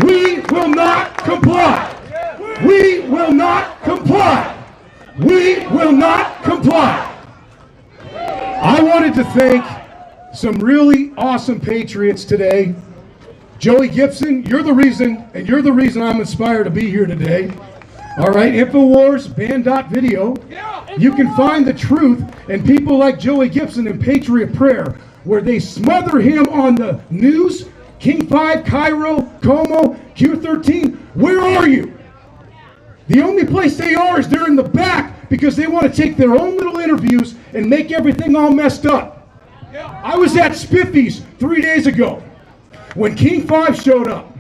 We will not comply. We will not comply. We will not comply. I wanted to thank some really awesome patriots today. Joey Gibson, you're the reason, and you're the reason I'm inspired to be here today. All right, InfoWars, Band.video. You can find the truth in people like Joey Gibson and Patriot Prayer, where they smother him on the news. King 5, Cairo, Como, Q13. Where are you? The only place they are is they're in the back because they want to take their own little interviews and make everything all messed up. I was at Spiffy's 3 days ago when King 5 showed up.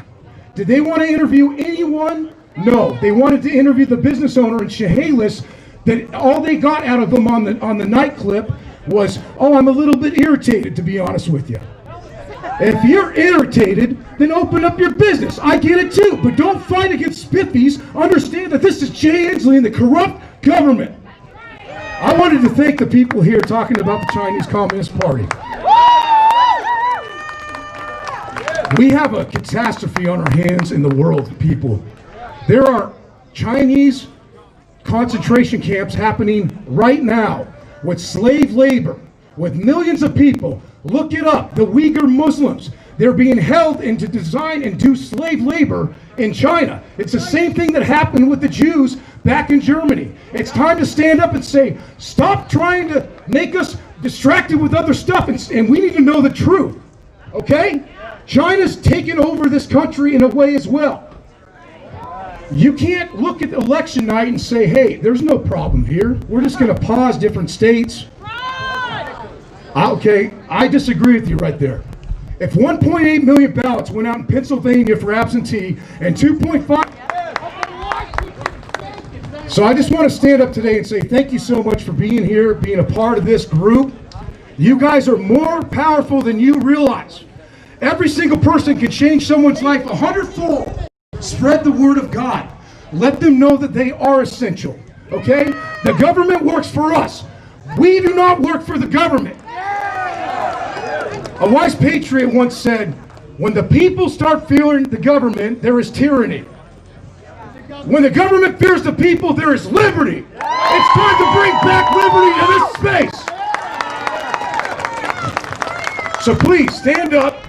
Did they want to interview anyone? No. They wanted to interview the business owner in Chehalis. That all they got out of them on the night clip was, oh, I'm a little bit irritated, to be honest with you. If you're irritated, then open up your business. I get it too, but don't fight against Spiffy's. Understand that this is Jay Inslee and the corrupt government. I wanted to thank the people here talking about the Chinese Communist Party. We have a catastrophe on our hands in the world, people. There are Chinese concentration camps happening right now with slave labor, with millions of people. Look it up, the Uyghur Muslims. They're being held and to design and do slave labor in China. It's the same thing that happened with the Jews back in Germany. It's time to stand up and say, stop trying to make us distracted with other stuff, and we need to know the truth, okay? China's taken over this country in a way as well. You can't look at election night and say, hey, there's no problem here. We're just going to pause different states. Okay, I disagree with you right there. If 1.8 million ballots went out in Pennsylvania for absentee and 2.5... So I just want to stand up today and say thank you so much for being here, being a part of this group. You guys are more powerful than you realize. Every single person can change someone's life 100-fold. Spread the word of God. Let them know that they are essential, okay? The government works for us. We do not work for the government. A wise patriot once said, when the people start fearing the government, there is tyranny. When the government fears the people, there is liberty. It's time to bring back liberty to this space. So please, stand up.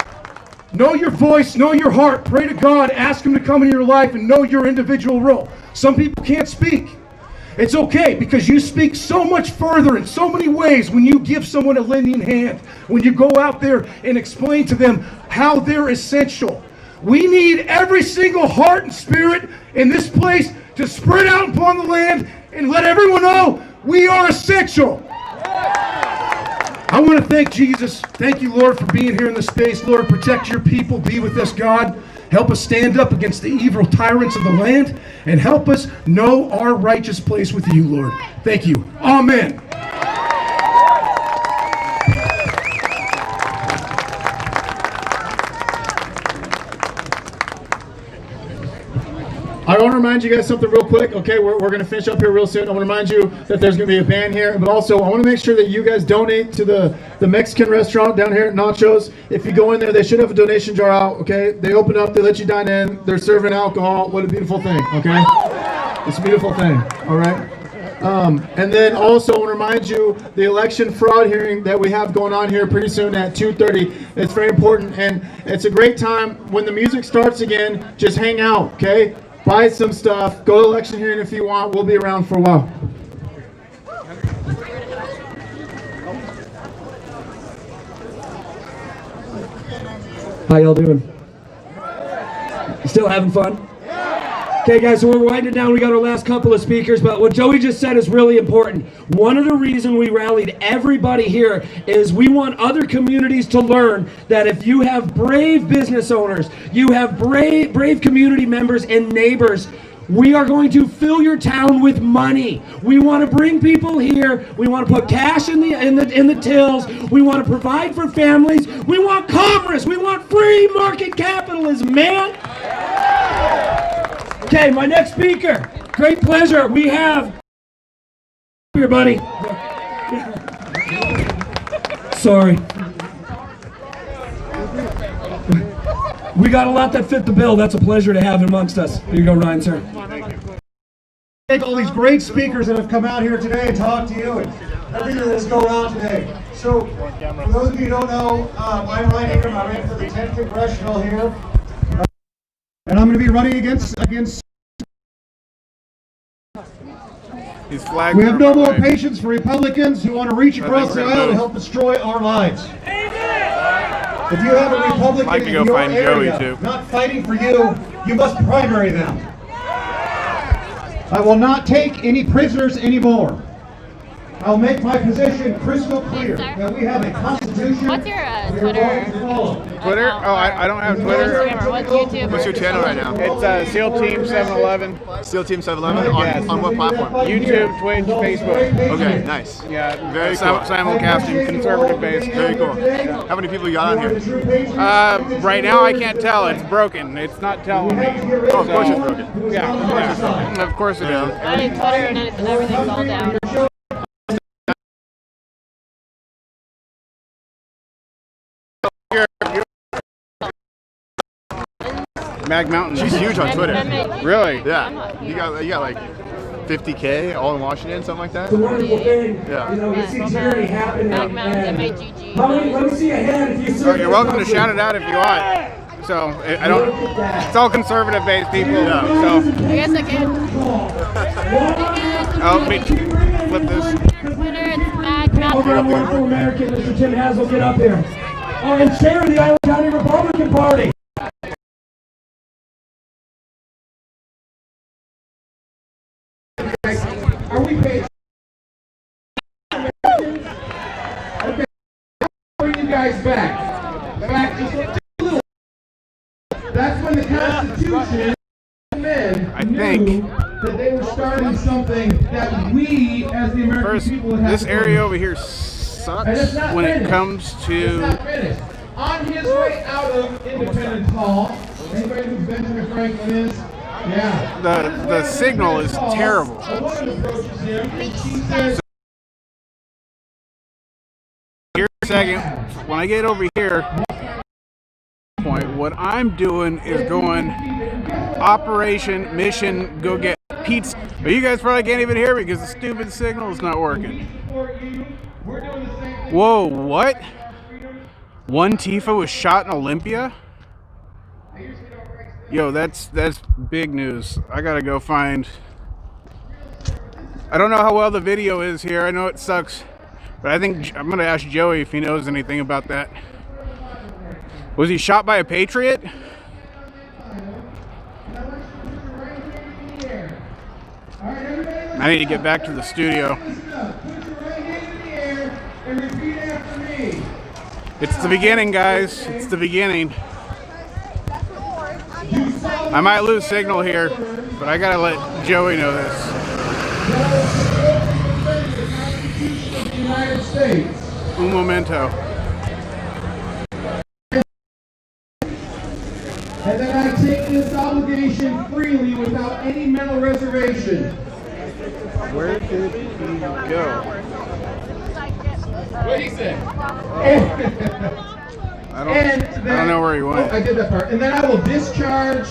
Know your voice, know your heart. Pray to God, ask Him to come into your life and know your individual role. Some people can't speak. It's okay, because you speak so much further in so many ways when you give someone a lending hand, when you go out there and explain to them how they're essential. We need every single heart and spirit in this place to spread out upon the land and let everyone know we are essential. I want to thank Jesus. Thank you, Lord, for being here in this space. Lord, protect your people. Be with us, God. Help us stand up against the evil tyrants of the land, and help us know our righteous place with you, Lord. Thank you. Amen. I want to remind you guys something real quick. Okay, we're going to finish up here real soon. I want to remind you that there's going to be a band here, but also I want to make sure that you guys donate to the Mexican restaurant down here at Nachos. If you go in there, they should have a donation jar out. Okay, they open up, they let you dine in, they're serving alcohol. What a beautiful thing. Okay, it's a beautiful thing. All right. And then also I want to remind you the election fraud hearing that we have going on here pretty soon at 2:30. It's very important, and it's a great time. When the music starts again, just hang out, okay? Buy some stuff. Go to election hearing if you want. We'll be around for a while. How y'all doing? Still having fun? Okay, guys, so we're winding down. We got our last couple of speakers, but what Joey just said is really important. One of the reasons we rallied everybody here is we want other communities to learn that if you have brave business owners, you have brave community members and neighbors, we are going to fill your town with money. We want to bring people here. We want to put cash in the tills. We want to provide for families. We want commerce. We want free market capitalism, man. Okay, my next speaker. Great pleasure. We have here, buddy. Sorry. We got a lot that fit the bill. That's a pleasure to have amongst us. Here you go, Ryan, sir. Thank all these great speakers that have come out here today and talked to you and everything that's going on today. So, for those of you who don't know, I'm Ryan Ingram. I ran for the 10th Congressional here. And I'm going to be running against His flag. We have no more patience for Republicans who want to reach across the aisle to help destroy our lives. If you have a Republican in your area not fighting for you, you must primary them. I will not take any prisoners anymore. I'll make my position crystal clear that we have a constitution. What's your Twitter? Twitter? Oh, I don't have Twitter. What's YouTube? What's your channel right now? It's SEAL Team 711. SEAL Team 711 on what platform? YouTube, Twitch, Facebook. Okay, nice. Yeah, very cool. Simulcasting, conservative based. Very cool. How many people you got on here? Right now I can't tell. It's broken. It's not telling me. Oh, of course it's broken. Yeah, of course it is. I think Twitter and everything's all down. Mag Mountain. She's huge on Twitter. Really? Yeah. You got like 50K all in Washington, something like that. It's a wonderful thing. Yeah. You know, we see tyranny happening. Let me see a hand if you see. You're welcome to shout it out if you want. So I don't. It's all conservative-based people. Yeah. So. I guess I can. Oh, let me flip this. Twitter, it's Mag Mountain. Program One for America, Mr. Tim Hazel, get up here. Oh, and chair of the Island County Republican Party. Are we paid? Okay, bring you guys back just a little. That's when the Constitution knew that they were starting something that we, as the American people, have. This area over here sucks when it comes to. On his way out of Independence Hall, anybody who Benjamin Franklin is? Yeah. The signal is terrible. Here a second. When I get over here, what I'm doing is going Operation Mission Go Get Pizza. But you guys probably can't even hear me because the stupid signal is not working. Whoa, what? One Tifa was shot in Olympia? Yo, that's big news. I gotta go find. I don't know how well the video is here. I know it sucks, but I think I'm gonna ask Joey if he knows anything about that. Was he shot by a Patriot? I need to get back to the studio. It's the beginning, guys. It's the beginning. I might lose signal here, but I gotta let Joey know this. United States. Un momento. And that I take this obligation freely without any mental reservation. Where did he go? What did he say? I don't know where he went. I did that part. And then I will discharge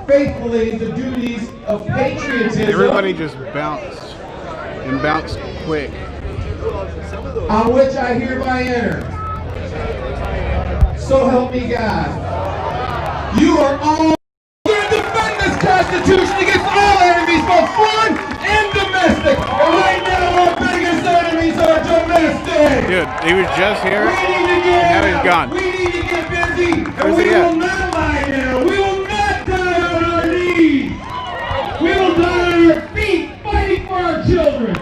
faithfully the duties of patriotism. Everybody just bounced. and bounce quick. On which I hereby enter. So help me God. You are all going to defend this Constitution against all enemies, both foreign and domestic. And right now, our biggest enemies are domestic. Dude, he was just here, We need to and get now he's gone. We need to get busy, and Where's we he at? will not lie down. We will not die on our knees. We will die on our feet, fighting for our children.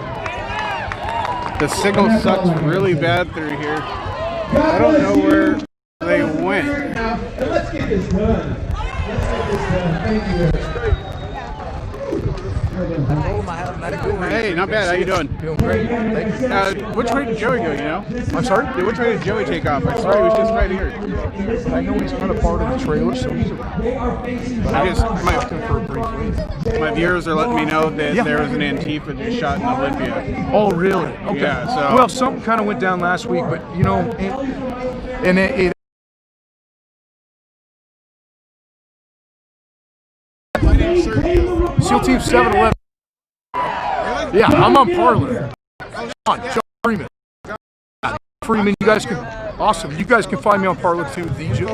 The signal sucks really bad through here. I don't know where they went. Now, and let's get this done. Let's get this done. Thank you. Hey, not bad. How you doing? Doing great. Thank you. Which way did Joey go, you know? I'm sorry? Yeah, which way did Joey take off? I swear he was just right here. I know he's kind of part of the trailer, so he's around. But I just, I'm asking for a brief wave. my viewers are letting me know that there was an Antifa just shot in Olympia. Oh, really? Okay. Yeah, so. Well, something kind of went down last week, but you know, and it SEAL Team 711. Yeah, I'm on Parliament. Come on, John Freeman. Freeman, you guys can, awesome. You guys can find me on Parliament too, DJ.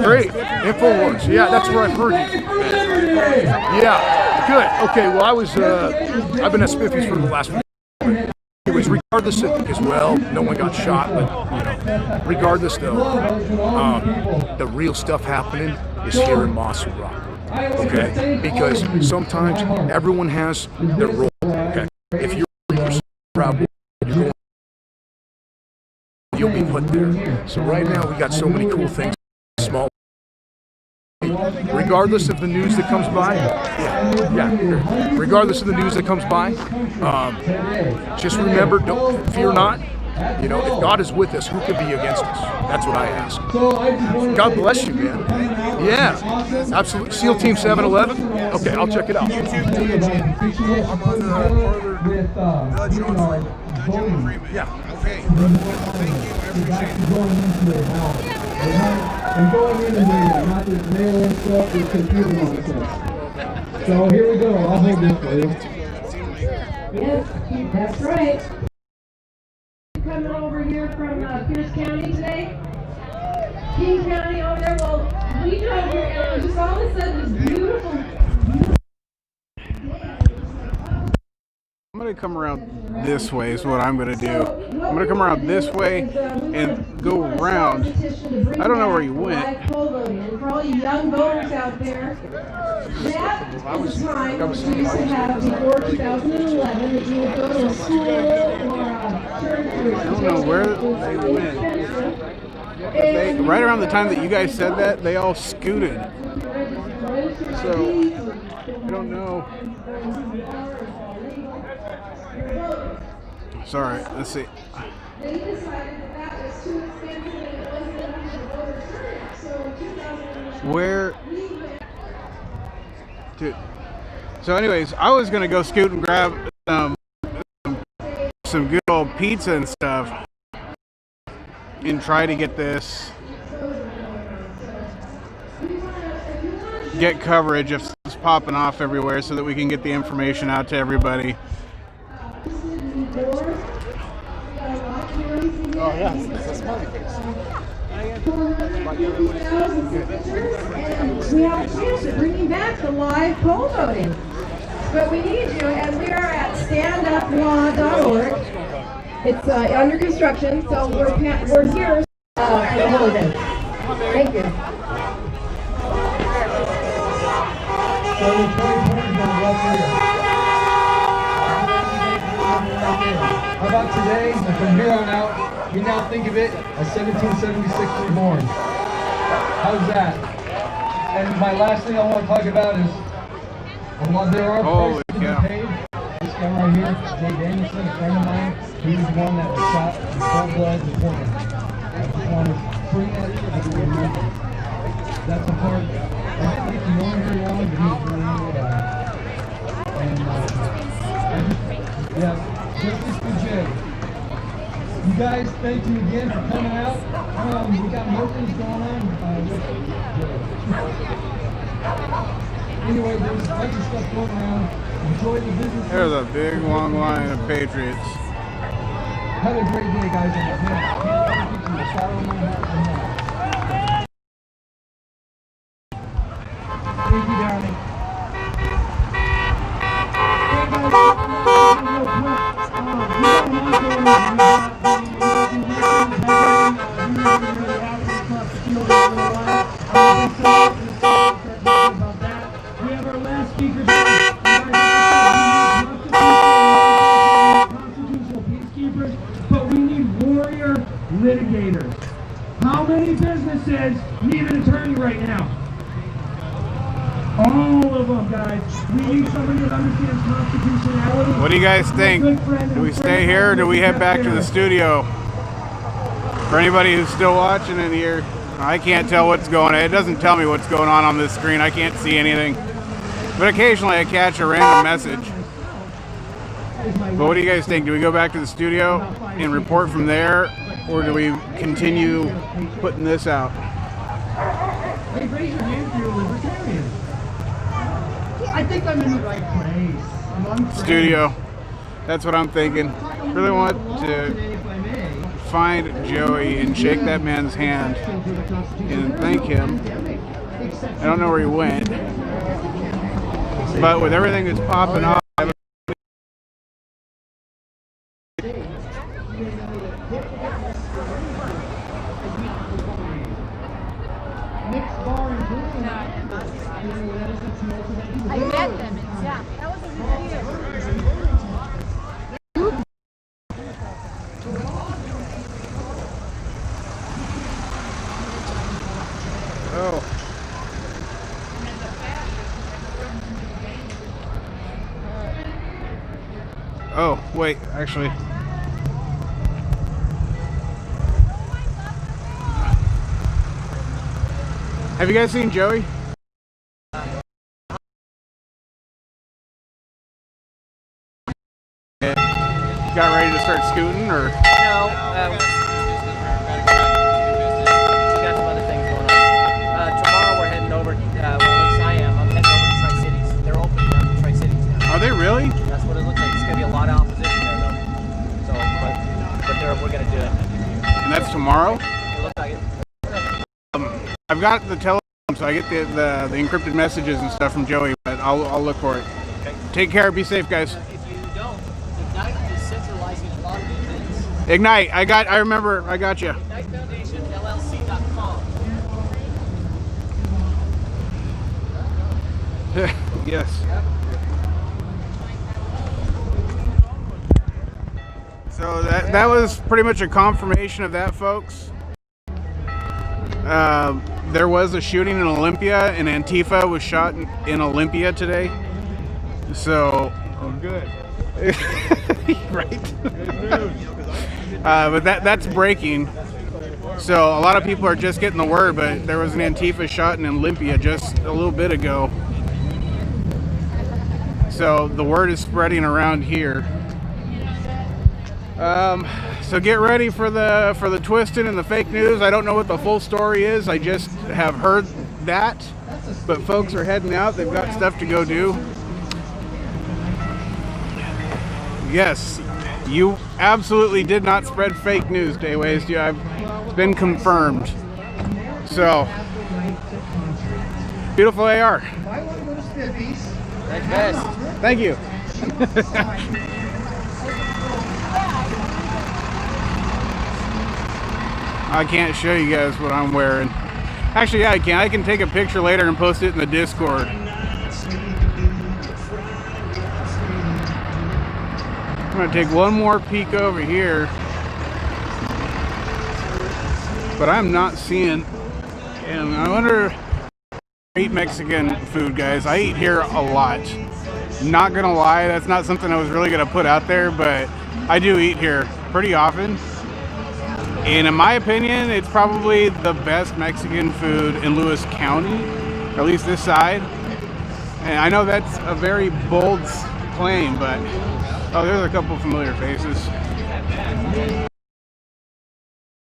Great. InfoWars. Yeah, that's where I've heard you. Yeah, good. Okay, well, I've been at Spiffy's for the last few years. Anyways, regardless as well, no one got shot, but you know, regardless though, the real stuff happening is here in Mossyrock. Okay, because sometimes everyone has their role. Okay, if you're proud, you'll be put there. So right now we got so many cool things. Small. Regardless of the news that comes by, regardless of the news that comes by, just remember, don't fear not. You know, if God is with us, who could be against us? That's what I ask. God bless you, man. Yeah, absolutely. SEAL Team 711. Okay, I'll check it out. Yeah. Okay. Thank you. I appreciate it. And going in and not just mail-in stuff, it's computer on stuff. So here we go. I'll hold this for you. Yes, that's right. Coming over here from Pierce County today. King County over there. Well, we drove here and it was just all of a sudden this beautiful. I'm going to come around this way is what I'm going to do. I'm going to come around this way and go around. I don't know where you went. For all you young voters out there, that is a time we used to have before 2011 that you would go to a school or a church. I don't know where they went. Right around the time that you guys said that, they all scooted. So, I don't know. Sorry, let's see. They decided that was too expensive and it wasn't enough for voter turnout. So in 2011, Where? Dude. So anyways, I was going to go scoot and grab some good old pizza and stuff and try to get this, get coverage if it's popping off everywhere so that we can get the information out to everybody. Oh yeah, it's a smiley face. we have plans of bringing back the live poll voting. But we need you, and we are at standuplaw.org. It's under construction, so we're here for the holiday. Thank you. How about today, and from here on out, we now think of it as 1776 reborn. How's that? And my last thing I want to talk about is, while there are prices to be paid, this guy right here, Jay Danielson, a friend of mine, he was the one that was shot in cold blood before him. I just want to bring that to the remember. That's a part, I think you know him very well, but he's really Justice for Jay. You guys, thank you again for coming out. We got more things going on. Anyway, there's a bunch of stuff going around. Enjoy the business. There's a big long line of Patriots. Have a great day, guys. And thank you, darling. We have our last speaker. Constitutional peacekeepers, but we need warrior litigators. How many businesses need an attorney right now? All of them, guys. We need somebody that understands constitutionality. What do you guys think? Do we stay here or do we head back to the studio? For anybody who's still watching in here, I can't tell what's going on. It doesn't tell me what's going on this screen. I can't see anything. But occasionally I catch a random message. But what do you guys think? Do we go back to the studio and report from there? Or do we continue putting this out? Hey, raise your hand if you're a libertarian. I think I'm in the right place. Studio. That's what I'm thinking. Really want to find Joey and shake that man's hand and thank him. I don't know where he went. But with everything that's popping off, I met them. Yeah, that was a review. oh. Oh, wait, actually. Have you guys seen Joey? Got ready to start scooting, or? No, we got some other things going on. Tomorrow we're heading over, well at least I am, I'm heading over to Tri-Cities. They're opening up the Tri-Cities now. Are they really? That's what it looks like. It's going to be a lot of opposition there though. So, but we're going to do it. And that's tomorrow? It looks like it. I've got the telephone, so I get the encrypted messages and stuff from Joey, but I'll look for it. Okay. Take care, be safe, guys. If you don't, Ignite is centralizing a lot of these things. Ignite, I remember, I got you. IgniteFoundationLLC.com. Yes. So that was pretty much a confirmation of that, folks. There was a shooting in Olympia, and Antifa was shot in Olympia today. So, good. Right. Good news. But that's breaking. So a lot of people are just getting the word, but there was an Antifa shot in Olympia just a little bit ago. So the word is spreading around here. So get ready for the twisted and the fake news. I don't know what the full story is. I just have heard that. But folks are heading out. They've got stuff to go do. Yes, you absolutely did not spread fake news, Dayways. It's been confirmed. So, beautiful AR. Thank you. I can't show you guys what I'm wearing. Actually, yeah, I can. I can take a picture later and post it in the Discord. I'm gonna take one more peek over here, but I'm not seeing, and I wonder, I eat Mexican food, guys. I eat here a lot. Not gonna lie, that's not something I was really gonna put out there, but I do eat here pretty often. And in my opinion, it's probably the best Mexican food in Lewis County, or at least this side. And I know that's a very bold claim, but oh, there's a couple familiar faces.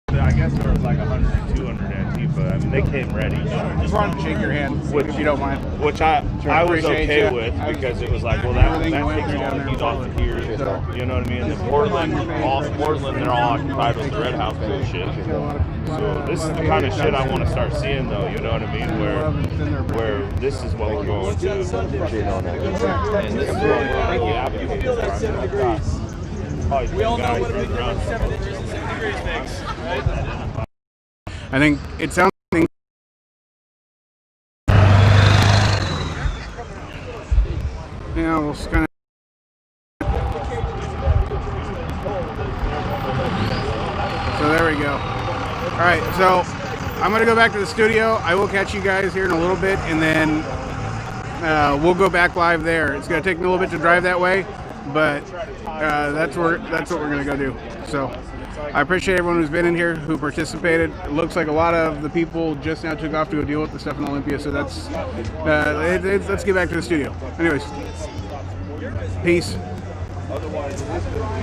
I guess there was like 100 or 200 Antifa. I mean, they came ready. Just wanted to shake your hand, if you don't mind. Which I was appreciate okay ya. with, because it was like, well, that takes all the heat off of here. You know what I mean? And then Portland, they're all occupied with the Red House bullshit. So this is the kind of shit I want to start seeing, though. You know what I mean? Where this is what we're going to. And this is what we're really advocating for. We all know what a big difference 7 degrees and 6 degrees makes, right? I think it sounds. Yeah, we'll just kind of. So there we go. All right, so I'm gonna go back to the studio. I will catch you guys here in a little bit, and then we'll go back live there. It's gonna take me a little bit to drive that way, but that's what we're gonna go do. So I appreciate everyone who's been in here, who participated. It looks like a lot of the people just now took off to go deal with the stuff in Olympia. So that's let's get back to the studio. Anyways, peace.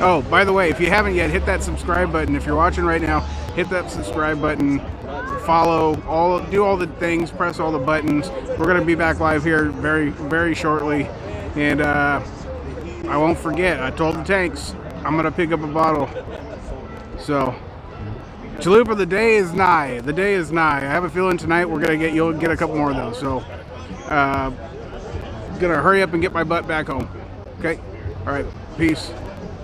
Oh, by the way, if you haven't yet, hit that subscribe button. If you're watching right now, hit that subscribe button. Follow do all the things, press all the buttons. We're gonna be back live here very, very shortly, and I won't forget. I told the tanks I'm gonna pick up a bottle. So, Chalupa, the day is nigh. The day is nigh. I have a feeling tonight you'll get a couple more of those. So, gonna hurry up and get my butt back home. Okay. All right. Peace.